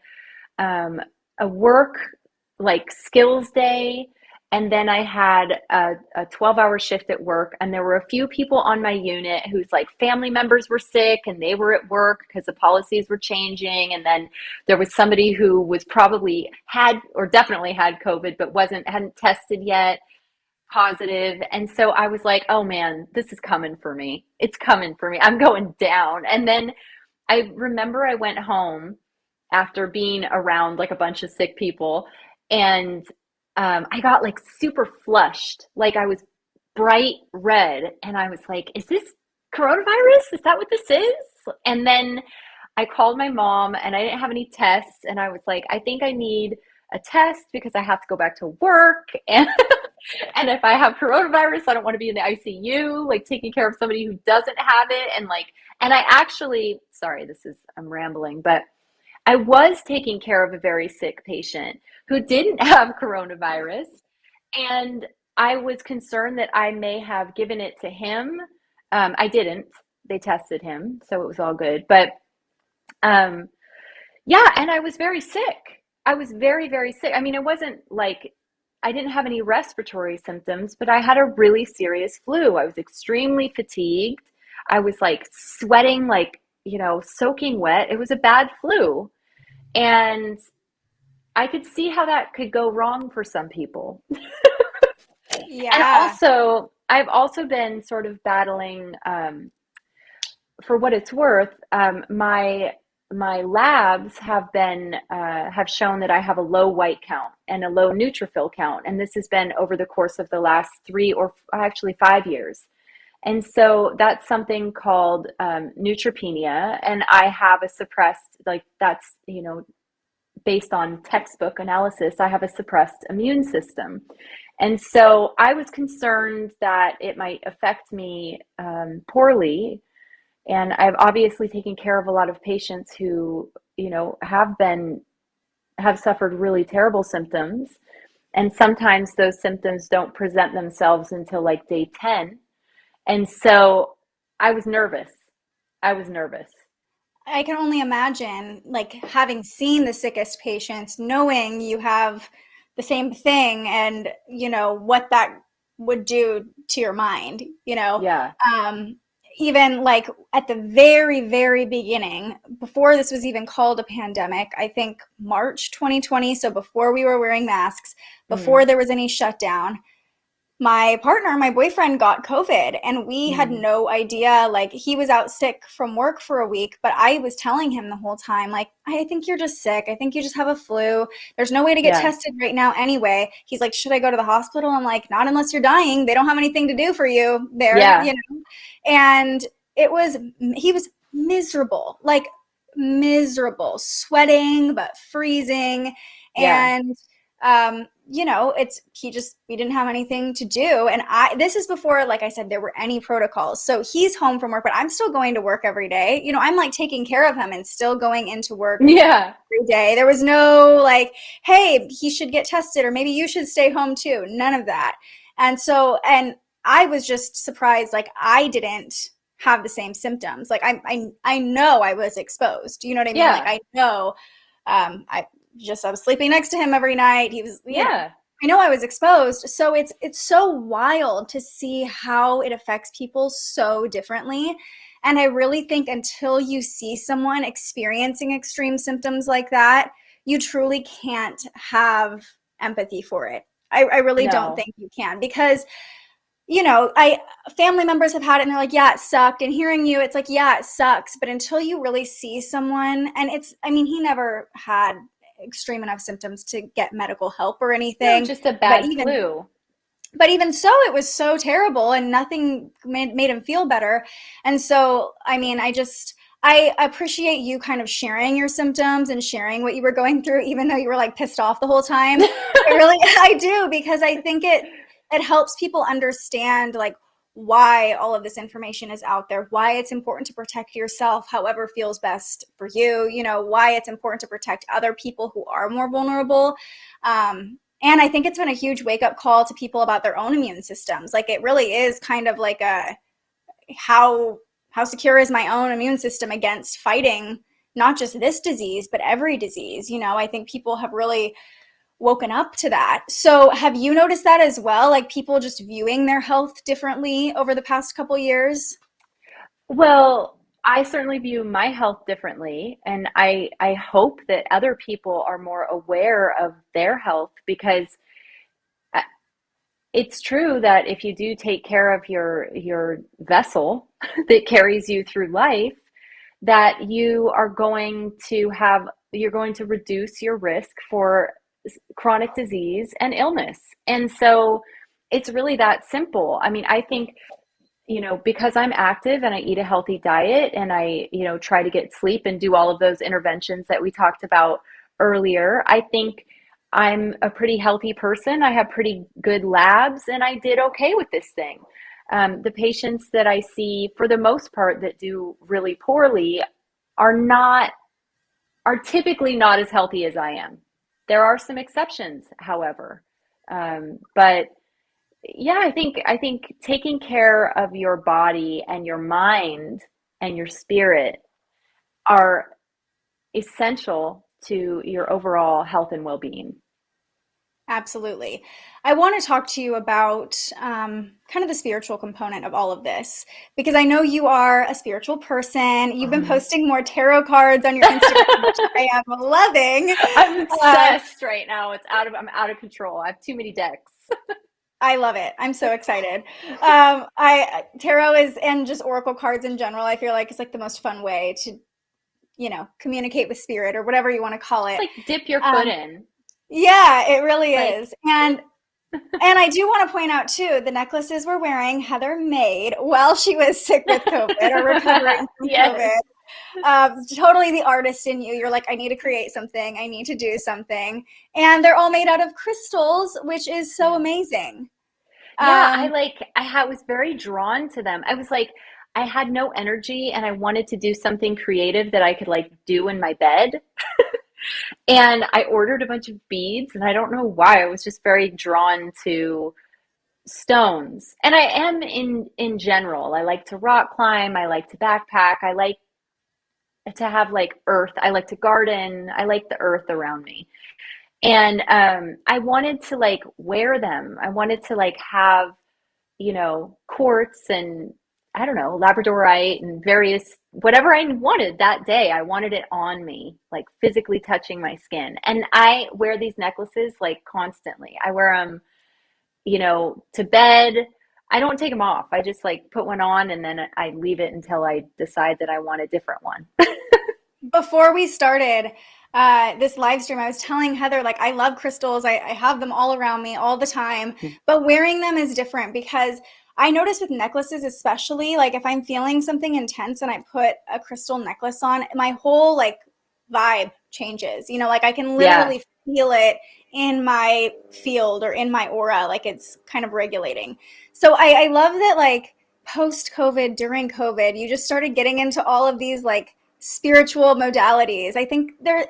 a work like skills day. And then I had a 12-hour shift at work, and there were a few people on my unit whose like family members were sick and they were at work because the policies were changing. And then there was somebody who was probably had or definitely had COVID, but hadn't tested yet positive. And so I was like, oh man, this is coming for me. It's coming for me. I'm going down. And then I remember I went home after being around like a bunch of sick people, and I got like super flushed. Like, I was bright red, and I was like, is this coronavirus? Is that what this is? And then I called my mom, and I didn't have any tests. And I was like, I think I need a test because I have to go back to work. And and if I have coronavirus, I don't want to be in the ICU, like taking care of somebody who doesn't have it. And I actually, sorry, I'm rambling, but I was taking care of a very sick patient who didn't have coronavirus. And I was concerned that I may have given it to him. I didn't. They tested him, so it was all good. But yeah, and I was very sick. I was very, very sick. I mean, it wasn't like I didn't have any respiratory symptoms, but I had a really serious flu. I was extremely fatigued. I was like sweating, like, soaking wet. It was a bad flu. And I could see how that could go wrong for some people. And Yeah. also, I've also been sort of battling, for what it's worth, my labs have shown that I have a low white count and a low neutrophil count, and this has been over the course of the last 3 or actually 5 years. And so that's something called neutropenia, and I have a suppressed, like that's, based on textbook analysis, I have a suppressed immune system. And so I was concerned that it might affect me poorly. And I've obviously taken care of a lot of patients who, have suffered really terrible symptoms. And sometimes those symptoms don't present themselves until like day 10. And so I was nervous. I was nervous. I can only imagine, like, having seen the sickest patients, knowing you have the same thing, and what that would do to your mind. Yeah. Um, Even like at the very, very beginning, before this was even called a pandemic, I think March 2020, so before we were wearing masks, Mm, before there was any shutdown, my partner, my boyfriend, got COVID, and we had mm, no idea. Like, he was out sick from work for a week, but I was telling him the whole time, like, I think you're just sick. I think you just have a flu. There's no way to get yeah. tested right now anyway. He's like, should I go to the hospital? I'm like, not unless you're dying. They don't have anything to do for you there, Yeah. And he was miserable, like miserable, sweating, but freezing. Yeah. And we didn't have anything to do. And this is before, like I said, there were any protocols. So he's home from work, but I'm still going to work every day. I'm like taking care of him and still going into work Yeah. every day. There was no like, hey, he should get tested, or maybe you should stay home too. None of that. And I was just surprised, like, I didn't have the same symptoms. Like, I know I was exposed. You know what I mean? Like, Yeah. I know, I was sleeping next to him every night. He was, Yeah. I know I was exposed. So it's so wild to see how it affects people so differently. And I really think until you see someone experiencing extreme symptoms like that, you truly can't have empathy for it. I really don't No. think you can, because I family members have had it and they're like, yeah, it sucked. And hearing you, it's like, yeah, it sucks. But until you really see someone, and he never had extreme enough symptoms to get medical help or No, anything. just a But bad even flu. but even so, it was so terrible, and nothing made him feel better. And so, I appreciate you kind of sharing your symptoms and sharing what you were going through, even though you were like pissed off the whole time. I do, because I think it helps people understand, like, why all of this information is out there, why it's important to protect yourself however feels best for you, why it's important to protect other people who are more vulnerable. And I think it's been a huge wake up call to people about their own immune systems. Like, it really is kind of like how secure is my own immune system against fighting not just this disease, but every disease. I think people have really woken up to that. So have you noticed that as well? Like, people just viewing their health differently over the past couple years? Well, I certainly view my health differently, and I hope that other people are more aware of their health, because uh, it's true that if you do take care of your vessel that carries you through life, that you're going to reduce your risk for chronic disease and illness. And so it's really that simple. I mean, I think, because I'm active and I eat a healthy diet and I, try to get sleep and do all of those interventions that we talked about earlier, I think I'm a pretty healthy person. I have pretty good labs, and I did okay with this thing. The patients that I see, for the most part, that do really poorly are not are typically not as healthy as I am. There are some exceptions, however. But yeah, I think taking care of your body and your mind and your spirit are essential to your overall health and well-being. Absolutely. I want to talk to you about kind of the spiritual component of all of this because I know you are a spiritual person. You've been Mhm. posting more tarot cards on your Instagram, which I am loving. I'm Uh, obsessed right now. I'm out of control. I have too many decks. I love it. I'm so excited. Tarot is and just oracle cards in general. I feel like it's like the most fun way to communicate with spirit or whatever you want to call It's it. like dip your foot Um, in. yeah, it really Like, is. And I do want to point out too, the necklaces we're wearing, Heather made while she was sick with COVID or recovering from yes. COVID. Totally the artist in you. You're like, I need to create something. I need to do something. And they're all made out of crystals, which is so Yeah. amazing. Yeah, Um, was very drawn to them. I was like, I had no energy and I wanted to do something creative that I could like do in my bed. And I ordered a bunch of beads and I don't know why. I was just very drawn to stones. And I am in general. I like to rock climb, I like to backpack, I like to have like earth. I like to garden. I like the earth around me. And I wanted to like wear them. I wanted to like have, quartz and I don't know, labradorite and various whatever I wanted that day. I wanted it on me, like physically touching my skin. And I wear these necklaces like constantly. I wear them, to bed. I don't take them off. I just like put one on and then I leave it until I decide that I want a different one. Before we started this live stream, I was telling Heather, like, I love crystals. I have them all around me all the time, but wearing them is different because I notice with necklaces, especially, like, if I'm feeling something intense and I put a crystal necklace on, my whole, like, vibe changes. Like, I can Yeah. literally feel it in my field or in my aura, like, it's kind of regulating. So I love that, like, post COVID, during COVID, you just started getting into all of these, like, spiritual modalities. I think there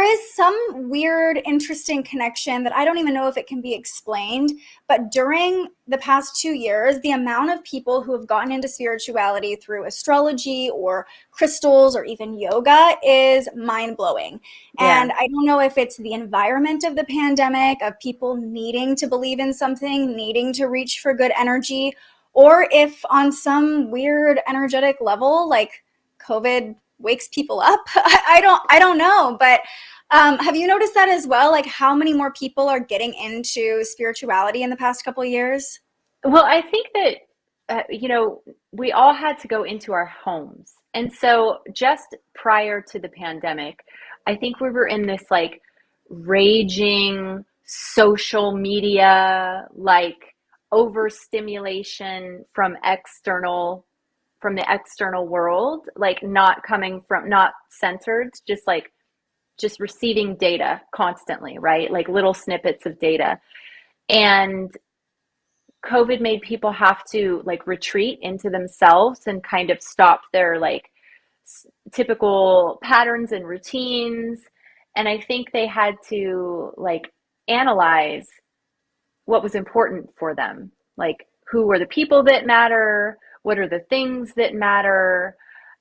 is some weird, interesting connection that I don't even know if it can be explained. But during the past 2 years, the amount of people who have gotten into spirituality through astrology or crystals or even yoga is mind blowing. Yeah. And I don't know if it's the environment of the pandemic, of people needing to believe in something, needing to reach for good energy, or if on some weird energetic level, like COVID wakes people up. I don't know, but have you noticed that as well? Like how many more people are getting into spirituality in the past couple of years? Well, I think that, we all had to go into our homes. And so just prior to the pandemic, I think we were in this like raging social media, like overstimulation from the external world, like not centered, just receiving data constantly, right? Like little snippets of data. And COVID made people have to like retreat into themselves and kind of stop their like typical patterns and routines. And I think they had to like analyze what was important for them. Like, who are the people that matter? What are the things that matter?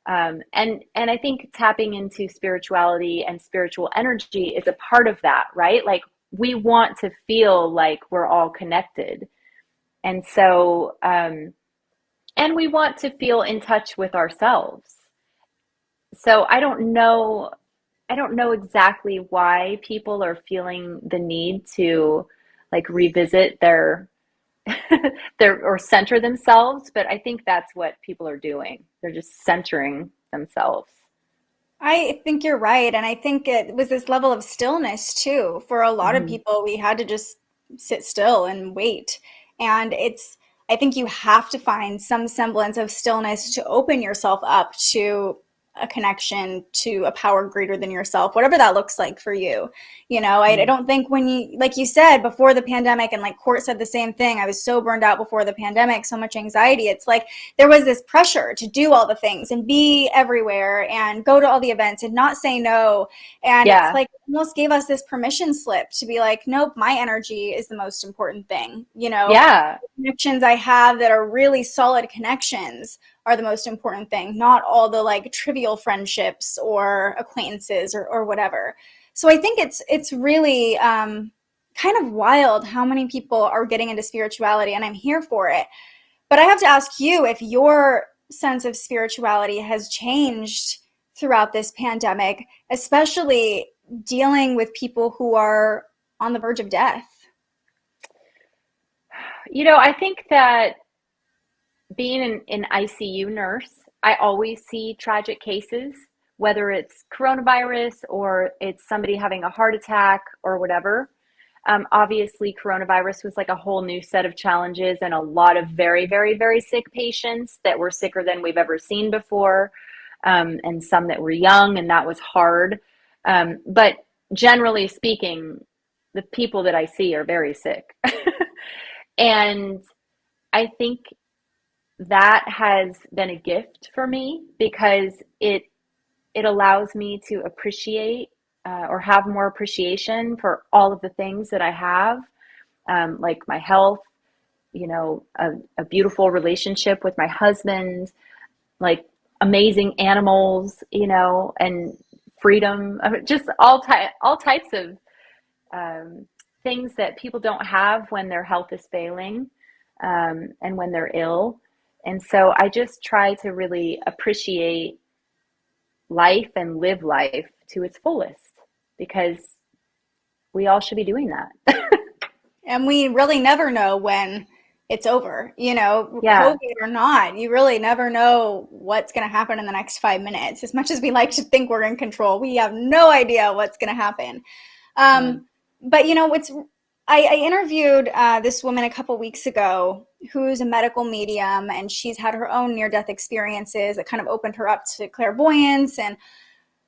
And I think tapping into spirituality and spiritual energy is a part of that, right? Like, we want to feel like we're all connected. And so, and we want to feel in touch with ourselves. So I don't know exactly why people are feeling the need to like revisit their or center themselves, but I think that's what people are doing. They're just centering themselves. I think you're right. And I think it was this level of stillness too. For a lot of Hmm. people, we had to just sit still and wait. And I think you have to find some semblance of stillness to open yourself up to a connection to a power greater than yourself, whatever that looks like for you. I Yeah. don't think when like you said, before the pandemic, and like Court said the same thing, I was so burned out before the pandemic, so much anxiety. It's like, there was this pressure to do all the things and be everywhere and go to all the events and not say no. And it's Yeah. like almost gave us this permission slip to be like, nope, my energy is the most important thing. Yeah. Connections I have that are really solid connections are the most important thing, not all the like trivial friendships or acquaintances or whatever. So I think it's really kind of wild how many people are getting into spirituality, and I'm here for it. But I have to ask you if your sense of spirituality has changed throughout this pandemic, especially dealing with people who are on the verge of death. I think that being an ICU nurse, I always see tragic cases, whether it's coronavirus or it's somebody having a heart attack or whatever. Obviously, coronavirus was like a whole new set of challenges and a lot of very, very, very sick patients that were sicker than we've ever seen before, and some that were young, and that was hard. But generally speaking, the people that I see are very sick. And I think that has been a gift for me because it allows me to appreciate or have more appreciation for all of the things that I have, like my health, a beautiful relationship with my husband, like amazing animals, and freedom, just all types of things that people don't have when their health is failing, and when they're ill. And so I just try to really appreciate life and live life to its fullest because we all should be doing that. And we really never know when it's over, Yeah. COVID or not. You really never know what's going to happen in the next 5 minutes. As much as we like to think we're in control, we have no idea what's going to happen. Mm. But I interviewed this woman a couple weeks ago who's a medical medium, and she's had her own near-death experiences that kind of opened her up to clairvoyance and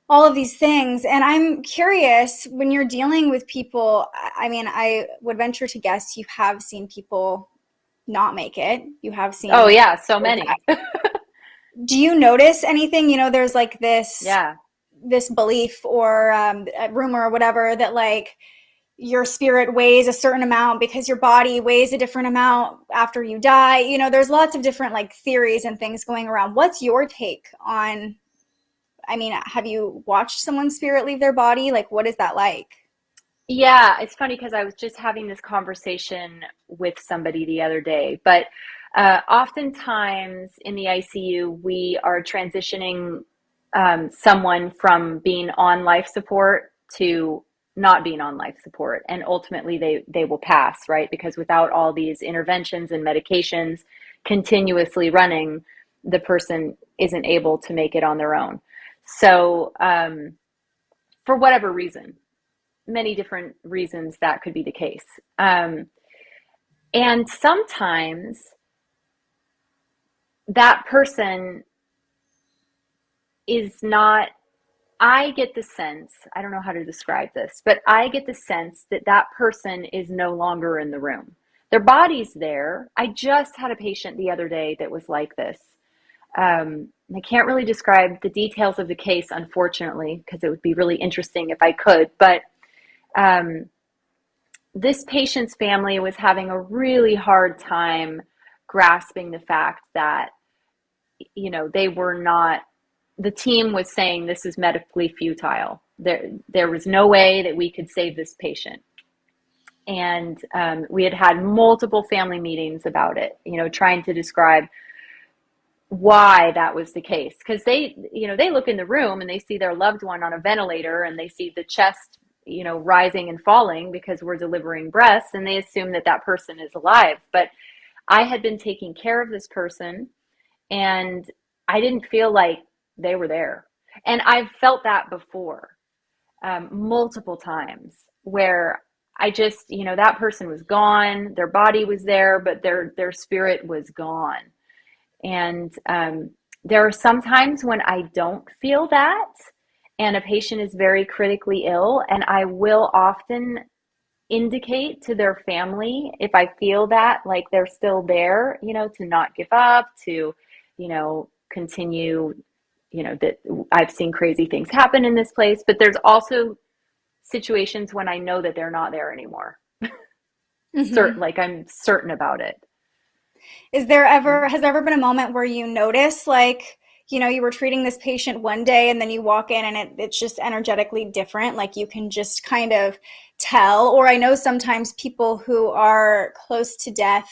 all of these things. And I'm curious, when you're dealing with people, I mean, I would venture to guess you have seen people not make it. You have seen. Oh yeah, so many. Do you notice anything? There's like this Yeah. belief or a rumor or whatever that like your spirit weighs a certain amount because your body weighs a different amount after you die. There's lots of different like theories and things going around. What's your take on, I mean, have you watched someone's spirit leave their body? Like, what is that like? Yeah, it's funny because I was just having this conversation with somebody the other day, but oftentimes in the ICU, we are transitioning someone from being on life support to not being on life support, and ultimately they will pass, right? Because without all these interventions and medications continuously running, the person isn't able to make it on their own. So, for whatever reason, many different reasons that could be the case. And sometimes that person is not, I get the sense, I don't know how to describe this, but I get the sense that that person is no longer in the room. Their body's there. I just had a patient the other day that was like this. I can't really describe the details of the case, unfortunately, because it would be really interesting if I could, but this patient's family was having a really hard time grasping the fact that, they were not, the team was saying this is medically futile. There was no way that we could save this patient. And we had multiple family meetings about it, trying to describe why that was the case. Because they look in the room and they see their loved one on a ventilator and they see the chest rising and falling because we're delivering breaths, and they assume that that person is alive. But I had been taking care of this person and I didn't feel like they were there. And I've felt that before, multiple times, where I just, that person was gone, their body was there, but their spirit was gone. And there are some times when I don't feel that, and a patient is very critically ill, and I will often indicate to their family if I feel that, like they're still there, to not give up, to, continue, that I've seen crazy things happen in this place. But there's also situations when I know that they're not there anymore. Like I'm certain about it. Has there ever been a moment where you notice like you were treating this patient one day and then you walk in and it's just energetically different. Like you can just kind of tell. Or I know sometimes people who are close to death,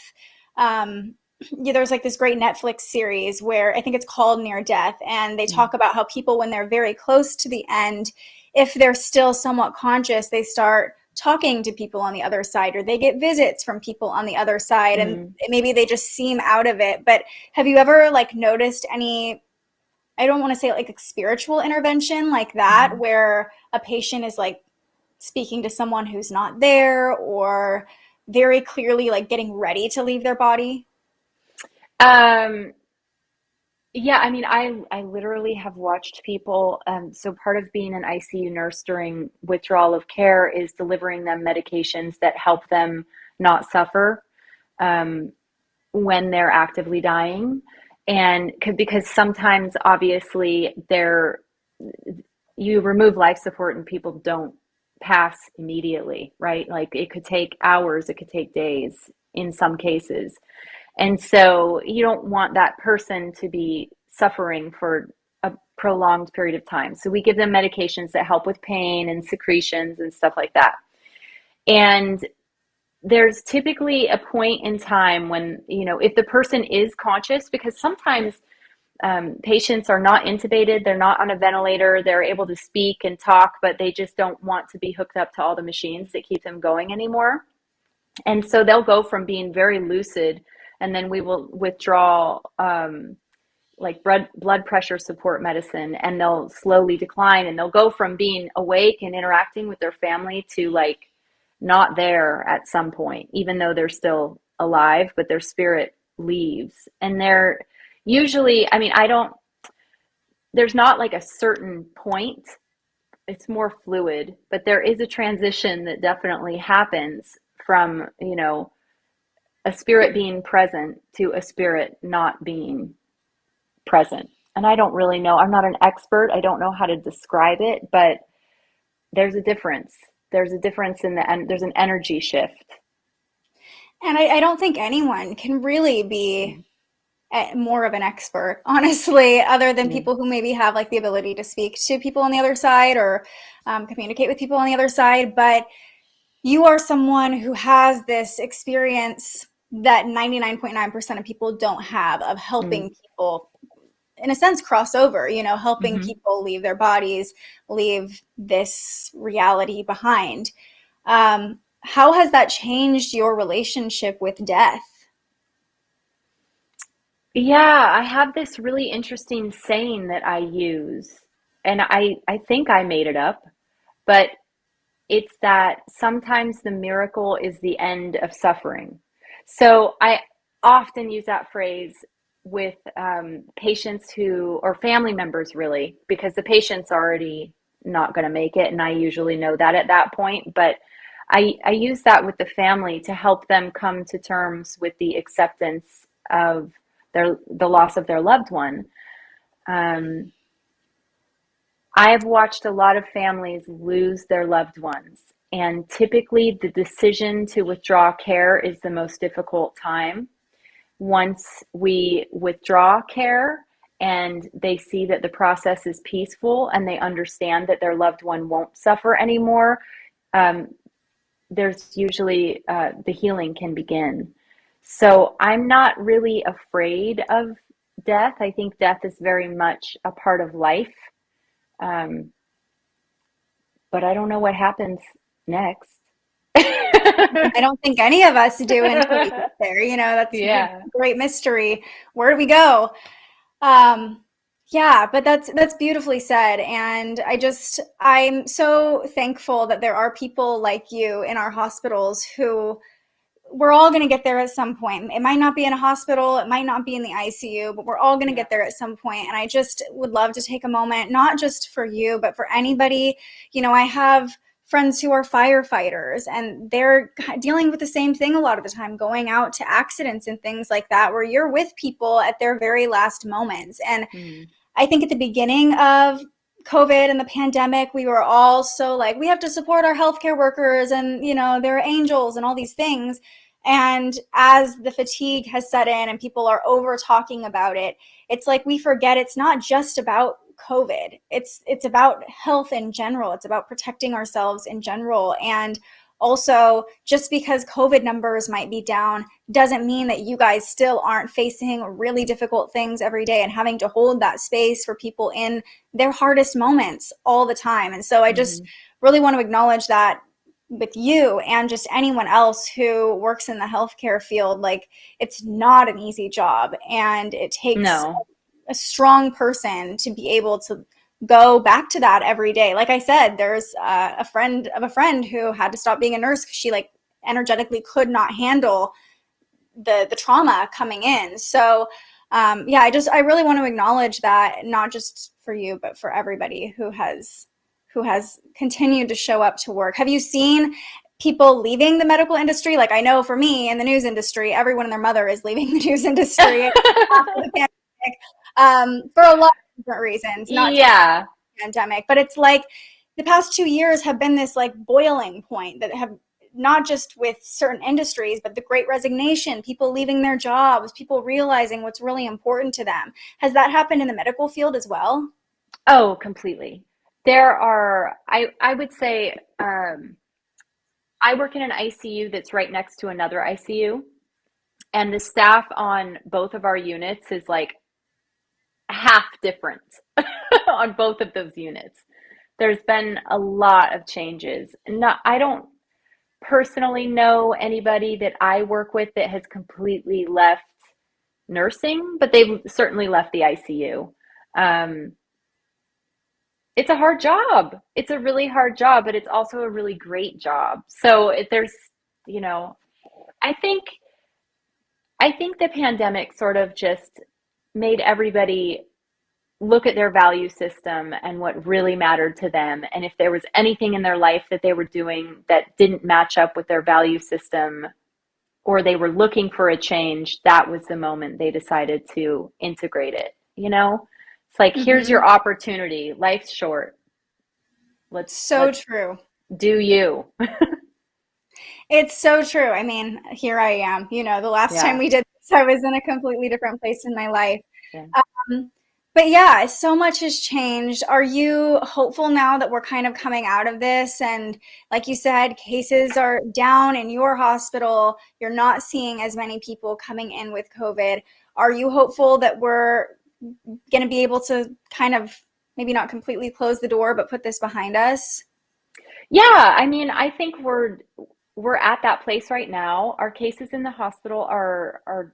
there's like this great Netflix series where I think it's called Near Death, and they talk about how people, when they're very close to the end, if they're still somewhat conscious, they start talking to people on the other side, or they get visits from people on the other side, and maybe they just seem out of it. But have you ever like noticed any, I don't want to say like spiritual intervention like that, where a patient is like speaking to someone who's not there, or very clearly like getting ready to leave their body? Yeah, I mean, I literally have watched people. So part of being an ICU nurse during withdrawal of care is delivering them medications that help them not suffer when they're actively dying. And because sometimes, obviously, you remove life support and people don't pass immediately, right? Like it could take hours, it could take days in some cases. And so you don't want that person to be suffering for a prolonged period of time. So we give them medications that help with pain and secretions and stuff like that. And there's typically a point in time when, if the person is conscious, because sometimes patients are not intubated, they're not on a ventilator, they're able to speak and talk, but they just don't want to be hooked up to all the machines that keep them going anymore. And so they'll go from being very lucid, and then we will withdraw like blood pressure support medicine, and they'll slowly decline, and they'll go from being awake and interacting with their family to like not there at some point, even though they're still alive, but their spirit leaves. And they're usually, I mean, there's not like a certain point. It's more fluid, but there is a transition that definitely happens from, a spirit being present to a spirit not being present. And I don't really know. I'm not an expert. I don't know how to describe it, but there's a difference. There's a difference there's an energy shift. And I don't think anyone can really be more of an expert, honestly, other than people who maybe have like the ability to speak to people on the other side, or communicate with people on the other side. But you are someone who has this experience that 99.9% of people don't have, of helping people, in a sense, cross over, helping people leave their bodies, leave this reality behind. How has that changed your relationship with death? Yeah, I have this really interesting saying that I use, and I think I made it up, but it's that sometimes the miracle is the end of suffering. So I often use that phrase with patients or family members, really, because the patient's already not going to make it, and I usually know that at that point. But I use that with the family to help them come to terms with the acceptance of the loss of their loved one. I have watched a lot of families lose their loved ones, and typically the decision to withdraw care is the most difficult time. Once we withdraw care and they see that the process is peaceful and they understand that their loved one won't suffer anymore, there's usually the healing can begin. So I'm not really afraid of death. I think death is very much a part of life. But I don't know what happens next. I don't think any of us do until we get there. That's a great mystery. Where do we go? Yeah, but that's beautifully said. And I'm so thankful that there are people like you in our hospitals who, we're all going to get there at some point. It might not be in a hospital, it might not be in the ICU, but we're all going to get there at some point. And I just would love to take a moment, not just for you, but for anybody. I have friends who are firefighters, and they're dealing with the same thing a lot of the time, going out to accidents and things like that, where you're with people at their very last moments. And I think at the beginning of COVID and the pandemic, we were all so like, we have to support our healthcare workers, and they're angels and all these things. And as the fatigue has set in and people are over talking about it, it's like we forget it's not just about COVID. It's about health in general. It's about protecting ourselves in general. And also, just because COVID numbers might be down doesn't mean that you guys still aren't facing really difficult things every day and having to hold that space for people in their hardest moments all the time. And so I just really want to acknowledge that with you and just anyone else who works in the healthcare field. Like, it's not an easy job, and it takes No. a strong person to be able to go back to that every day. Like I said, there's a friend of a friend who had to stop being a nurse because she like energetically could not handle the trauma coming in. So I really want to acknowledge that, not just for you, but for everybody who has continued to show up to work. Have you seen people leaving the medical industry? Like, I know for me in the news industry, everyone and their mother is leaving the news industry after the pandemic, for a lot of different reasons, not just Yeah. the pandemic, but it's like the past 2 years have been this like boiling point that have not just with certain industries, but the Great Resignation, people leaving their jobs, people realizing what's really important to them. Has that happened in the medical field as well? Oh, completely. There are, I would say, I work in an ICU that's right next to another ICU, and the staff on both of our units is like half different on both of those units. There's been a lot of changes. I don't personally know anybody that I work with that has completely left nursing, but they've certainly left the ICU. Um, it's a hard job. It's a really hard job, but it's also a really great job. So there's, you know, I think I think the pandemic sort of just made everybody look at their value system and what really mattered to them. And if there was anything in their life that they were doing that didn't match up with their value system, or they were looking for a change, that was the moment they decided to integrate it. You know, it's like, here's your opportunity. Life's short. So Let's true. do you. It's so true. I mean, here I am. The last time Yeah. we did this, I was in a completely different place in my life. Yeah. Um, but yeah, so much has changed. Are you hopeful now that we're kind of coming out of this? And like you said, cases are down in your hospital. You're not seeing as many people coming in with COVID. Are you hopeful that we're going to be able to kind of maybe not completely close the door, but put this behind us? Yeah, I mean, I think we're at that place right now. Our cases in the hospital are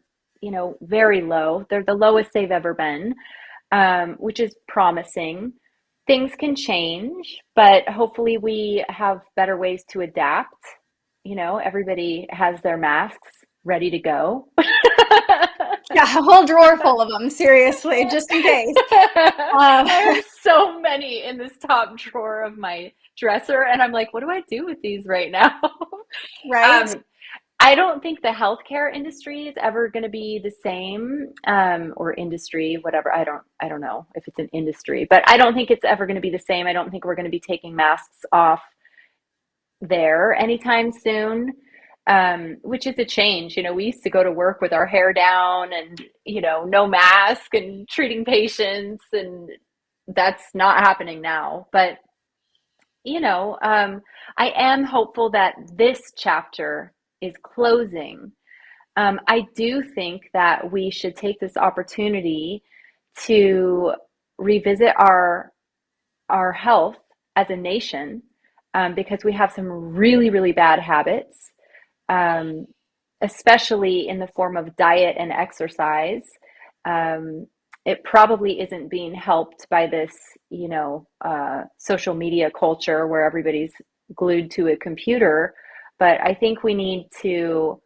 very low. They're the lowest they've ever been, which is promising. Things can change, but hopefully we have better ways to adapt. Everybody has their masks ready to go. Yeah, a whole drawer full of them, seriously, just in case. I Um, have so many in this top drawer of my dresser, and I'm like, what do I do with these right now? right? Um, I don't think the healthcare industry is ever going to be the same, or industry, whatever. I don't know if it's an industry, but I don't think it's ever going to be the same. I don't think we're going to be taking masks off there anytime soon, which is a change. We used to go to work with our hair down and, no mask and treating patients, and that's not happening now. But, I am hopeful that this chapter is closing. I do think that we should take this opportunity to revisit our health as a nation, because we have some really, really bad habits, um, especially in the form of diet and exercise. Um, it probably isn't being helped by this, social media culture where everybody's glued to a computer. But I think we need to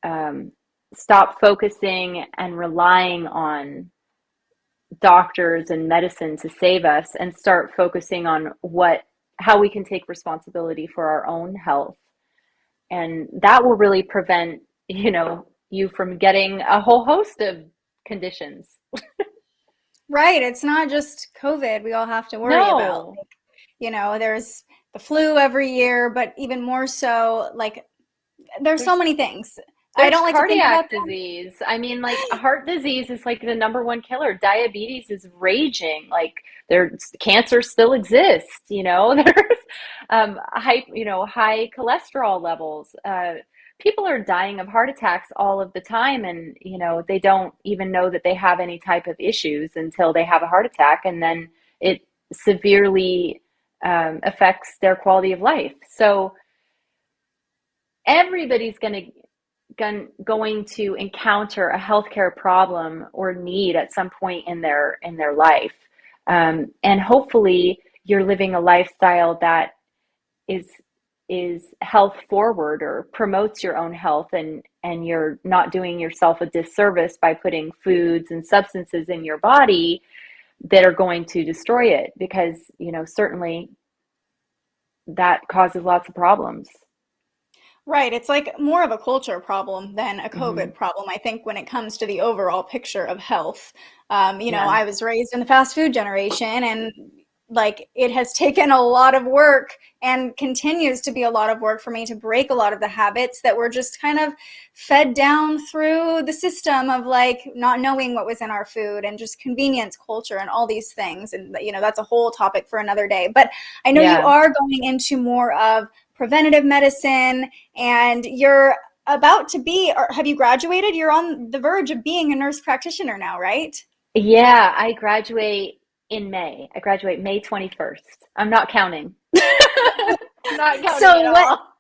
um, stop focusing and relying on doctors and medicine to save us, and start focusing on how we can take responsibility for our own health. And that will really prevent, you from getting a whole host of conditions. Right. It's not just COVID we all have to worry about. No. There's the flu every year, but even more so, like there's so There's many things. I There's don't like to think about cardiac them. disease. I mean, like heart disease is like the number one killer. Diabetes is raging. Like there's cancer still exists, you know. There's high cholesterol levels. People are dying of heart attacks all of the time, and they don't even know that they have any type of issues until they have a heart attack, and then it severely affects their quality of life. So everybody's going to encounter a healthcare problem or need at some point in their life, and hopefully you're living a lifestyle that is health forward or promotes your own health, and you're not doing yourself a disservice by putting foods and substances in your body that are going to destroy it, because certainly that causes lots of problems. Right. It's like more of a culture problem than a Hmm. COVID problem, I think, when it comes to the overall picture of health. Yeah. I was raised in the fast food generation, and like it has taken a lot of work and continues to be a lot of work for me to break a lot of the habits that were just kind of fed down through the system of like not knowing what was in our food and just convenience culture and all these things. And, that's a whole topic for another day. But I know you Yeah. are going into more of preventative medicine, and you're about to be, or have you graduated? You're on the verge of being a nurse practitioner now, right? Yeah, I graduate in May. I graduate May 21st. I'm not counting. I'm not counting at So all.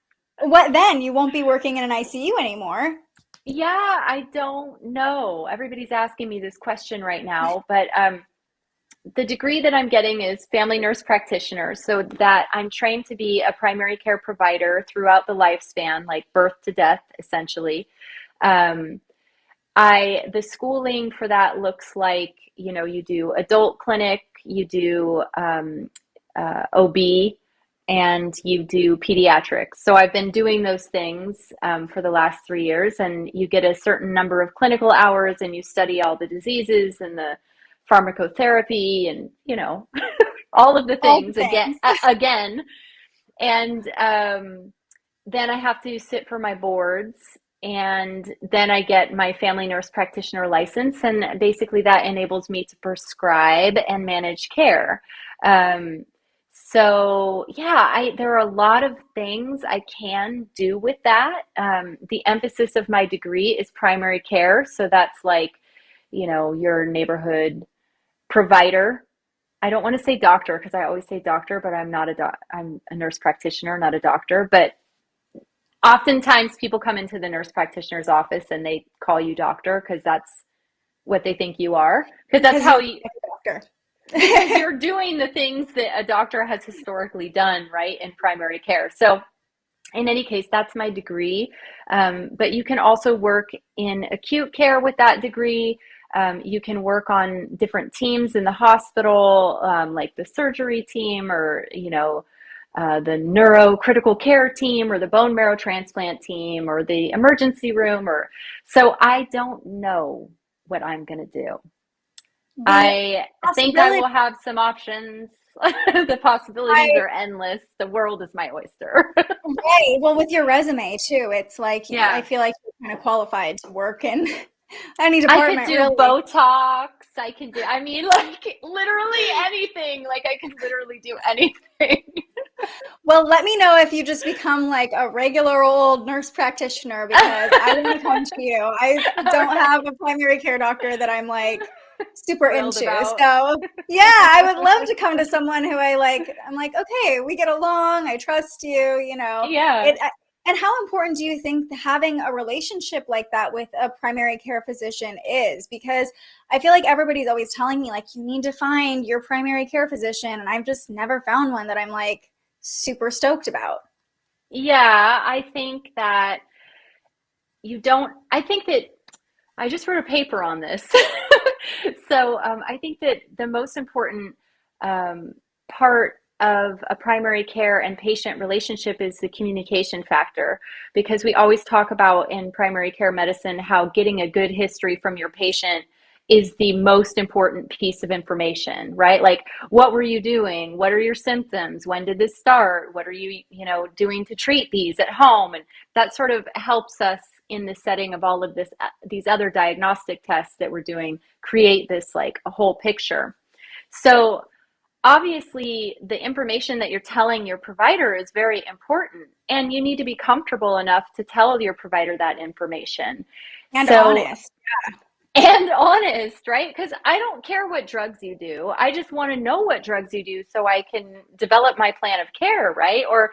what then? You won't be working in an ICU anymore. Yeah, I don't know. Everybody's asking me this question right now, but the degree that I'm getting is family nurse practitioner, so that I'm trained to be a primary care provider throughout the lifespan, like birth to death, essentially. Um, the schooling for that looks like, you do adult clinic, you do OB, and you do pediatrics. So I've been doing those things for the last 3 years, and you get a certain number of clinical hours, and you study all the diseases and the pharmacotherapy, and all of the All things the again, things. again. And then I have to sit for my boards, and then I get my family nurse practitioner license, and basically that enables me to prescribe and manage care. Um, so yeah, there are a lot of things I can do with that. The emphasis of my degree is primary care, so that's like, your neighborhood provider. I don't want to say doctor because I always say doctor, but I'm not I'm a nurse practitioner, not a doctor. But oftentimes people come into the nurse practitioner's office and they call you doctor because that's what they think you are. Because that's Because you how look you, like a because doctor. you're doing the things that a doctor has historically done, right, in primary care. So in any case, that's my degree. But you can also work in acute care with that degree. You can work on different teams in the hospital, like the surgery team, or the neurocritical care team, or the bone marrow transplant team, or the emergency room. Or so I don't know what I'm going to do. The I think I possibility, will have some options. The possibilities I are endless. The world is my oyster. right. Well, with your resume too, it's like I Yeah. feel like you're kind of qualified to work in any I could department, do really. Botox. I mean, like literally anything. Like I could literally do anything. Well, let me know if you just become like a regular old nurse practitioner, because I want to come to you. I All don't have right. a primary care doctor that I'm like super Thrilled into. about. So, yeah, I would love to come to someone who I'm like, okay, we get along. I trust you, Yeah. It and how important do you think having a relationship like that with a primary care physician is? Because I feel like everybody's always telling me like you need to find your primary care physician, and I've just never found one that I'm like super stoked about. Yeah, I think that you don't, I think that I just wrote a paper on this. So I think that the most important part of a primary care and patient relationship is the communication factor, because we always talk about in primary care medicine how getting a good history from your patient is the most important piece of information, right? Like, what were you doing? What are your symptoms? When did this start? What are you, doing to treat these at home? And that sort of helps us in the setting of all of these other diagnostic tests that we're doing, create this like a whole picture. So obviously the information that you're telling your provider is very important, and you need to be comfortable enough to tell your provider that information. And So, honest. and honest, right? Because I don't care what drugs you do. I just want to know what drugs you do so I can develop my plan of care, right? Or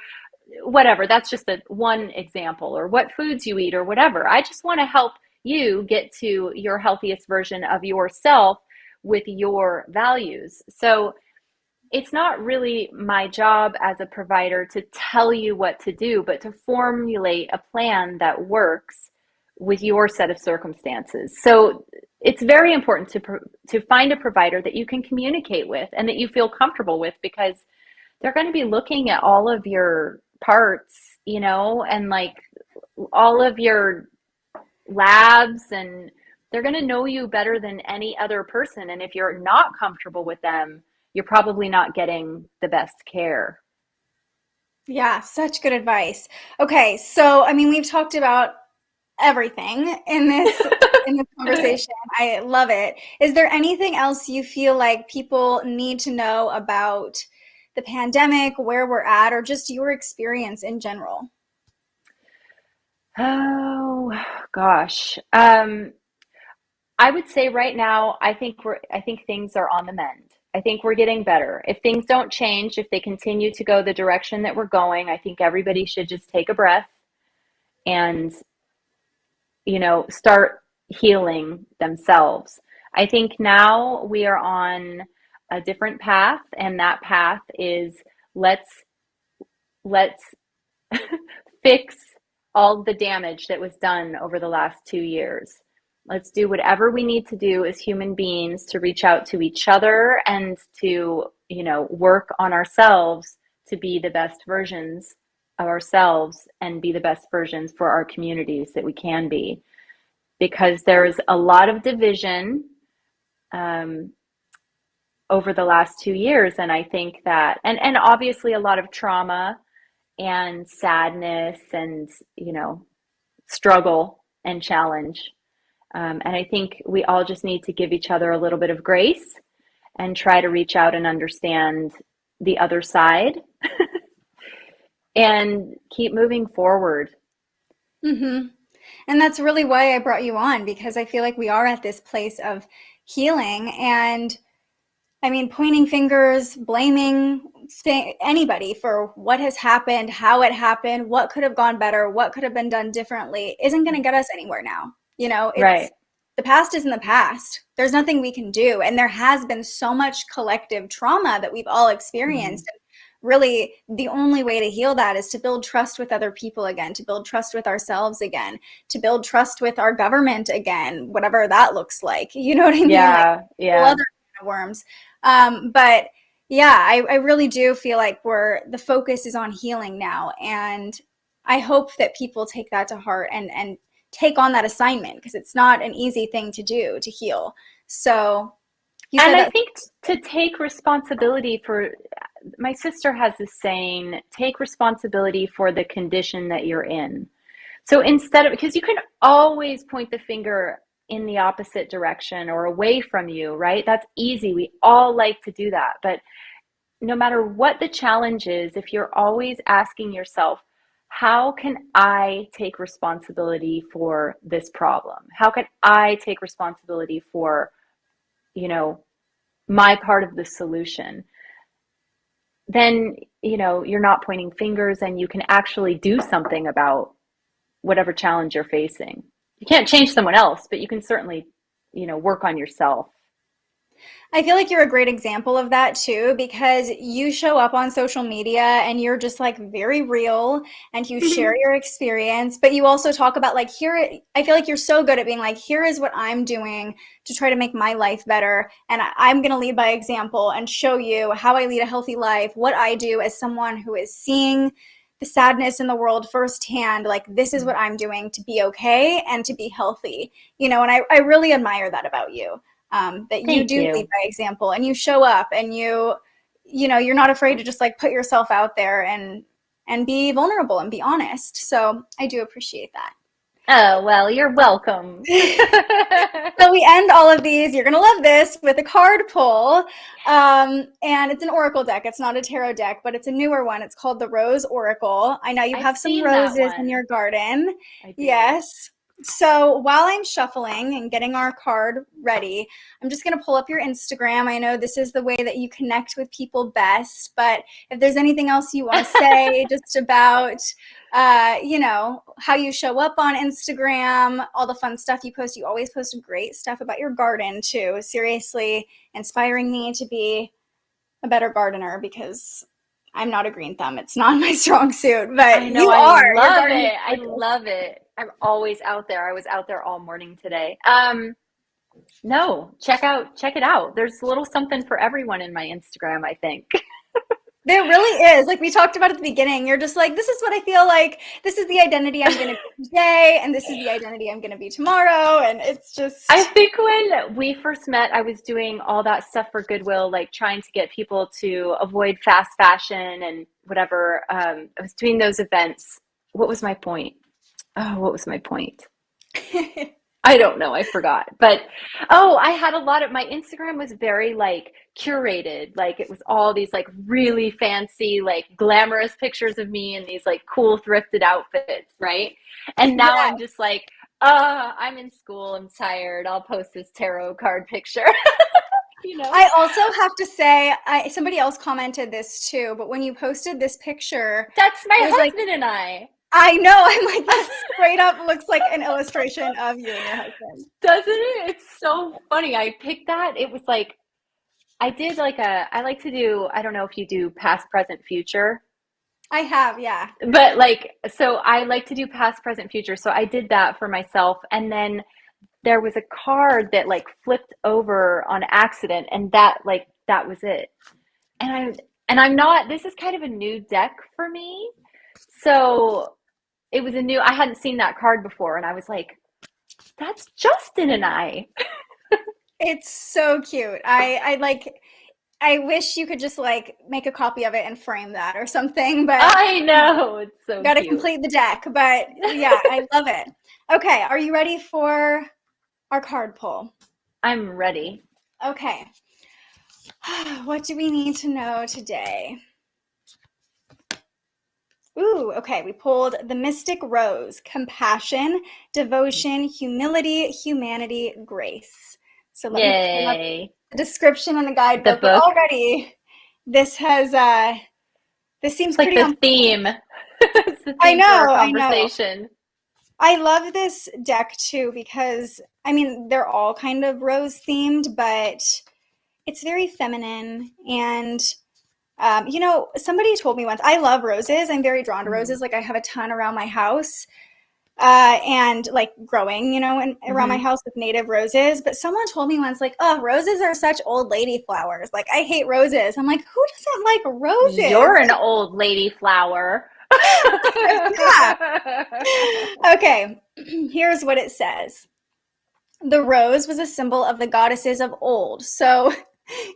whatever. That's just one example, or what foods you eat or whatever. I just want to help you get to your healthiest version of yourself with your values. So it's not really my job as a provider to tell you what to do, but to formulate a plan that works with your set of circumstances. So it's very important to find a provider that you can communicate with and that you feel comfortable with, because they're going to be looking at all of your parts, and like all of your labs, and they're going to know you better than any other person. And if you're not comfortable with them, you're probably not getting the best care. Yeah, such good advice. Okay, so I mean, we've talked about everything in this conversation. I love it. Is there anything else you feel like people need to know about the pandemic, where we're at, or just your experience in general? Oh gosh. I would say right now, I think things are on the mend. I think we're getting better. If things don't change, if they continue to go the direction that we're going, I think everybody should just take a breath and, start healing themselves. I think now we are on a different path, and that path is let's fix all the damage that was done over the last 2 years. Let's do whatever we need to do as human beings to reach out to each other and to, work on ourselves to be the best versions of ourselves and be the best versions for our communities that we can be. Because there's a lot of division over the last 2 years. And I think that, and obviously a lot of trauma and sadness and, struggle and challenge. And I think we all just need to give each other a little bit of grace and try to reach out and understand the other side and keep moving forward. Mm-hmm. And that's really why I brought you on, because I feel like we are at this place of healing. And I mean, pointing fingers, blaming anybody for what has happened, how it happened, what could have gone better, what could have been done differently isn't going to get us anywhere now. It's Right. the past is in the past. There's nothing we can do. And there has been so much collective trauma that we've all experienced. Mm-hmm. Really, the only way to heal that is to build trust with other people again, to build trust with ourselves again, to build trust with our government again, whatever that looks like. You know what I mean? Yeah. Yeah. Other kind of worms. But yeah, I really do feel like the focus is on healing now. And I hope that people take that to heart and take on that assignment, because it's not an easy thing to do, to heal. So you said And I that. think to take responsibility for, my sister has this saying, take responsibility for the condition that you're in. So instead of, because you can always point the finger in the opposite direction or away from you, right? That's easy. We all like to do that. But no matter what the challenge is, if you're always asking yourself, how can I take responsibility for this problem? How can I take responsibility for, my part of the solution? Then, you're not pointing fingers, and you can actually do something about whatever challenge you're facing. You can't change someone else, but you can certainly, work on yourself. I feel like you're a great example of that too, because you show up on social media and you're just like very real, and you share your experience, but you also talk about like, I feel like you're so good at being like, here is what I'm doing to try to make my life better. And I'm going to lead by example and show you how I lead a healthy life, what I do as someone who is seeing the sadness in the world firsthand. Like, this is what I'm doing to be okay and to be healthy, and I really admire that about you. that you Thank do lead you. by example, and you show up, and you're not afraid to just like put yourself out there and be vulnerable and be honest. So I do appreciate that. Oh, well, you're welcome. So we end all of these, you're going to love this, with a card pull. And it's an oracle deck. It's not a tarot deck, but it's a newer one. It's called the Rose Oracle. I know you I've have some seen that roses in one. your garden. I do. Yes. So while I'm shuffling and getting our card ready, I'm just going to pull up your Instagram. I know this is the way that you connect with people best, but if there's anything else you want to say just about how you show up on Instagram, all the fun stuff you post. You always post great stuff about your garden too. Seriously, inspiring me to be a better gardener, because I'm not a green thumb. It's not my strong suit, but I know, you I are. Your love garden is it. I gorgeous. love it. I'm always out there. I was out there all morning today. No, check it out. There's a little something for everyone in my Instagram, I think. There really is. Like we talked about at the beginning, you're just like, this is what I feel like. This is the identity I'm going to be today, and this is the identity I'm going to be tomorrow. And it's I just, think when we first met, I was doing all that stuff for Goodwill, like trying to get people to avoid fast fashion and whatever. I was doing those events. What was my point? Oh, what was my point? I don't know. I forgot. But oh, I had a lot of my Instagram was very like curated. Like it was all these like really fancy, like glamorous pictures of me in these like cool thrifted outfits, right? And now yeah. I'm just like, I'm in school. I'm tired. I'll post this tarot card picture, you know? I also have to say, somebody else commented this too, but when you posted this picture, That's it my was like, husband and I. I know, I'm like, that straight up looks like an illustration of you and your husband. Doesn't it? It's so funny. I picked that. It was like I did like I like to do, I don't know if you do past, present, future. I have, yeah. But like, so I like to do past, present, future. So I did that for myself. And then there was a card that like flipped over on accident, and that was it. And I'm not, this is kind of a new deck for me. So it was I hadn't seen that card before. And I was like, that's Justin and I. It's so cute. I wish you could just like make a copy of it and frame that or something, but I know. It's so got to cute. complete the deck. But yeah, I love it. Okay, are you ready for our card pull? I'm ready. Okay. What do we need to know today? Ooh, okay. We pulled the Mystic Rose: compassion, devotion, humility, humanity, grace. So let me pull up Yay. the description in the The guidebook. But book. already, this has this seems It's like pretty the on. theme. It's the I theme for our know, I know. conversation. I love this deck too because I mean they're all kind of rose themed, but it's very feminine. And somebody told me once, I love roses. I'm very drawn to Mm-hmm. roses. Like I have a ton around my house, and like growing, around my Mm-hmm. house with native roses. But someone told me once, like, oh, roses are such old lady flowers. Like I hate roses. I'm like, who doesn't like roses? You're an old lady flower. Yeah. Okay, here's what it says. The rose was a symbol of the goddesses of old. So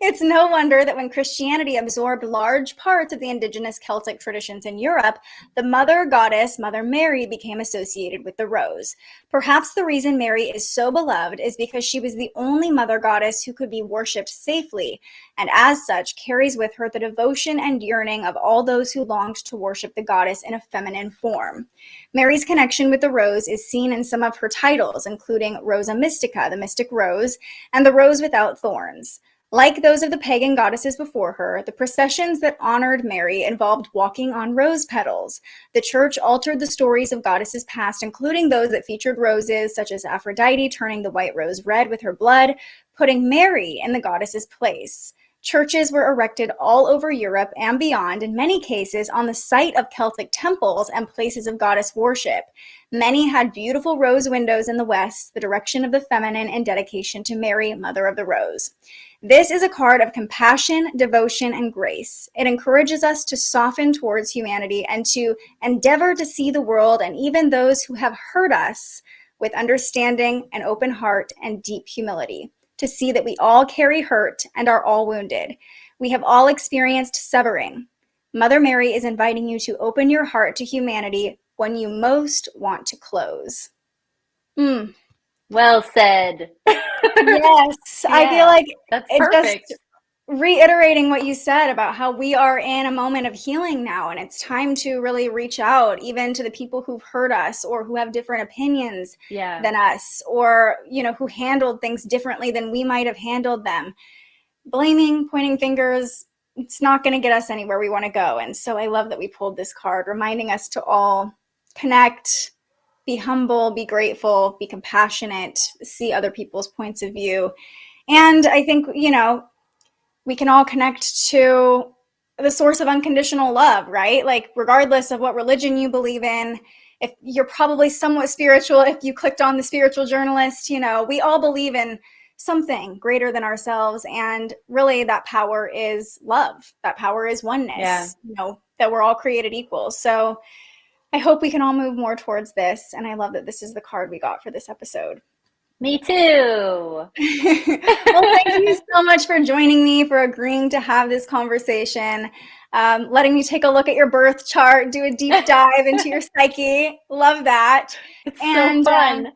it's no wonder that when Christianity absorbed large parts of the indigenous Celtic traditions in Europe, the mother goddess, Mother Mary, became associated with the rose. Perhaps the reason Mary is so beloved is because she was the only mother goddess who could be worshipped safely, and as such carries with her the devotion and yearning of all those who longed to worship the goddess in a feminine form. Mary's connection with the rose is seen in some of her titles, including Rosa Mystica, the mystic rose, and the rose without thorns. Like those of the pagan goddesses before her, the processions that honored Mary involved walking on rose petals. The church altered the stories of goddesses past, including those that featured roses, such as Aphrodite turning the white rose red with her blood, putting Mary in the goddess's place. Churches were erected all over Europe and beyond, in many cases on the site of Celtic temples and places of goddess worship. Many had beautiful rose windows in the west, the direction of the feminine and dedication to Mary, Mother of the Rose. This is a card of compassion, devotion, and grace. It encourages us to soften towards humanity and to endeavor to see the world and even those who have hurt us with understanding, an open heart, and deep humility. to see that we all carry hurt and are all wounded. We have all experienced severing. Mother Mary is inviting you to open your heart to humanity when you most want to close. Well said. Yes, I feel Yeah, like that's it perfect. just reiterating what you said about how we are in a moment of healing now, and it's time to really reach out even to the people who've hurt us or who have different opinions Yeah. than us, or who handled things differently than we might have handled them. Blaming, pointing fingers, it's not going to get us anywhere we want to go. And so I love that we pulled this card, reminding us to all connect, be humble, be grateful, be compassionate, see other people's points of view. And I think, we can all connect to the source of unconditional love, right? Like, regardless of what religion you believe in, if you're probably somewhat spiritual, if you clicked on the spiritual journalist, we all believe in something greater than ourselves. And really, that power is love. That power is oneness, that we're all created equal. So I hope we can all move more towards this. And I love that this is the card we got for this episode. Me too. Well, thank you so much for joining me, for agreeing to have this conversation, letting me take a look at your birth chart, do a deep dive into your psyche. Love that. It's so fun.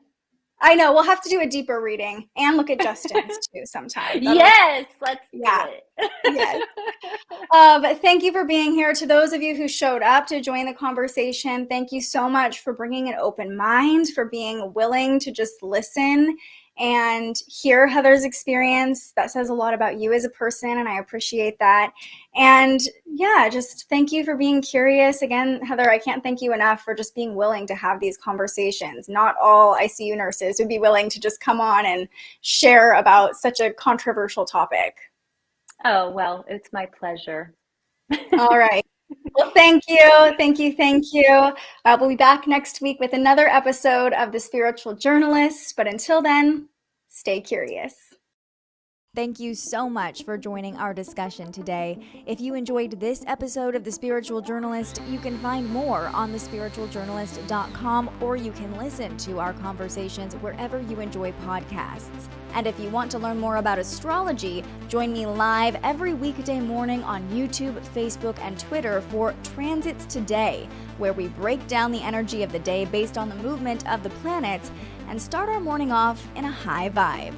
I know, we'll have to do a deeper reading and look at Justin's too sometime. Yes, let's do it. Yes. But thank you for being here. To those of you who showed up to join the conversation, thank you so much for bringing an open mind, for being willing to just listen and hear Heather's experience. That says a lot about you as a person, and I appreciate that. And yeah, just thank you for being curious. Again, Heather, I can't thank you enough for just being willing to have these conversations. Not all ICU nurses would be willing to just come on and share about such a controversial topic. Oh, well, it's my pleasure. All right. Well, thank you. Thank you. Thank you. We'll be back next week with another episode of The Spiritual Journalist. But until then, stay curious. Thank you so much for joining our discussion today. If you enjoyed this episode of The Spiritual Journalist, you can find more on thespiritualjournalist.com, or you can listen to our conversations wherever you enjoy podcasts. And if you want to learn more about astrology, join me live every weekday morning on YouTube, Facebook, and Twitter for Transits Today, where we break down the energy of the day based on the movement of the planets and start our morning off in a high vibe.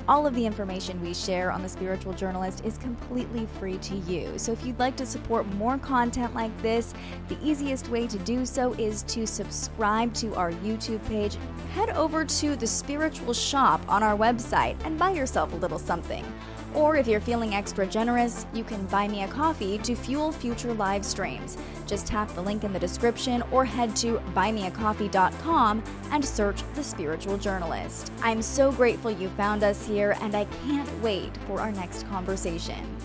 All of the information we share on The Spiritual Journalist is completely free to you. So if you'd like to support more content like this, the easiest way to do so is to subscribe to our YouTube page. Head over to the Spiritual Shop on our website and buy yourself a little something. Or if you're feeling extra generous, you can buy me a coffee to fuel future live streams. Just tap the link in the description or head to buymeacoffee.com and search The Spiritual Journalist. I'm so grateful you found us here, and I can't wait for our next conversation.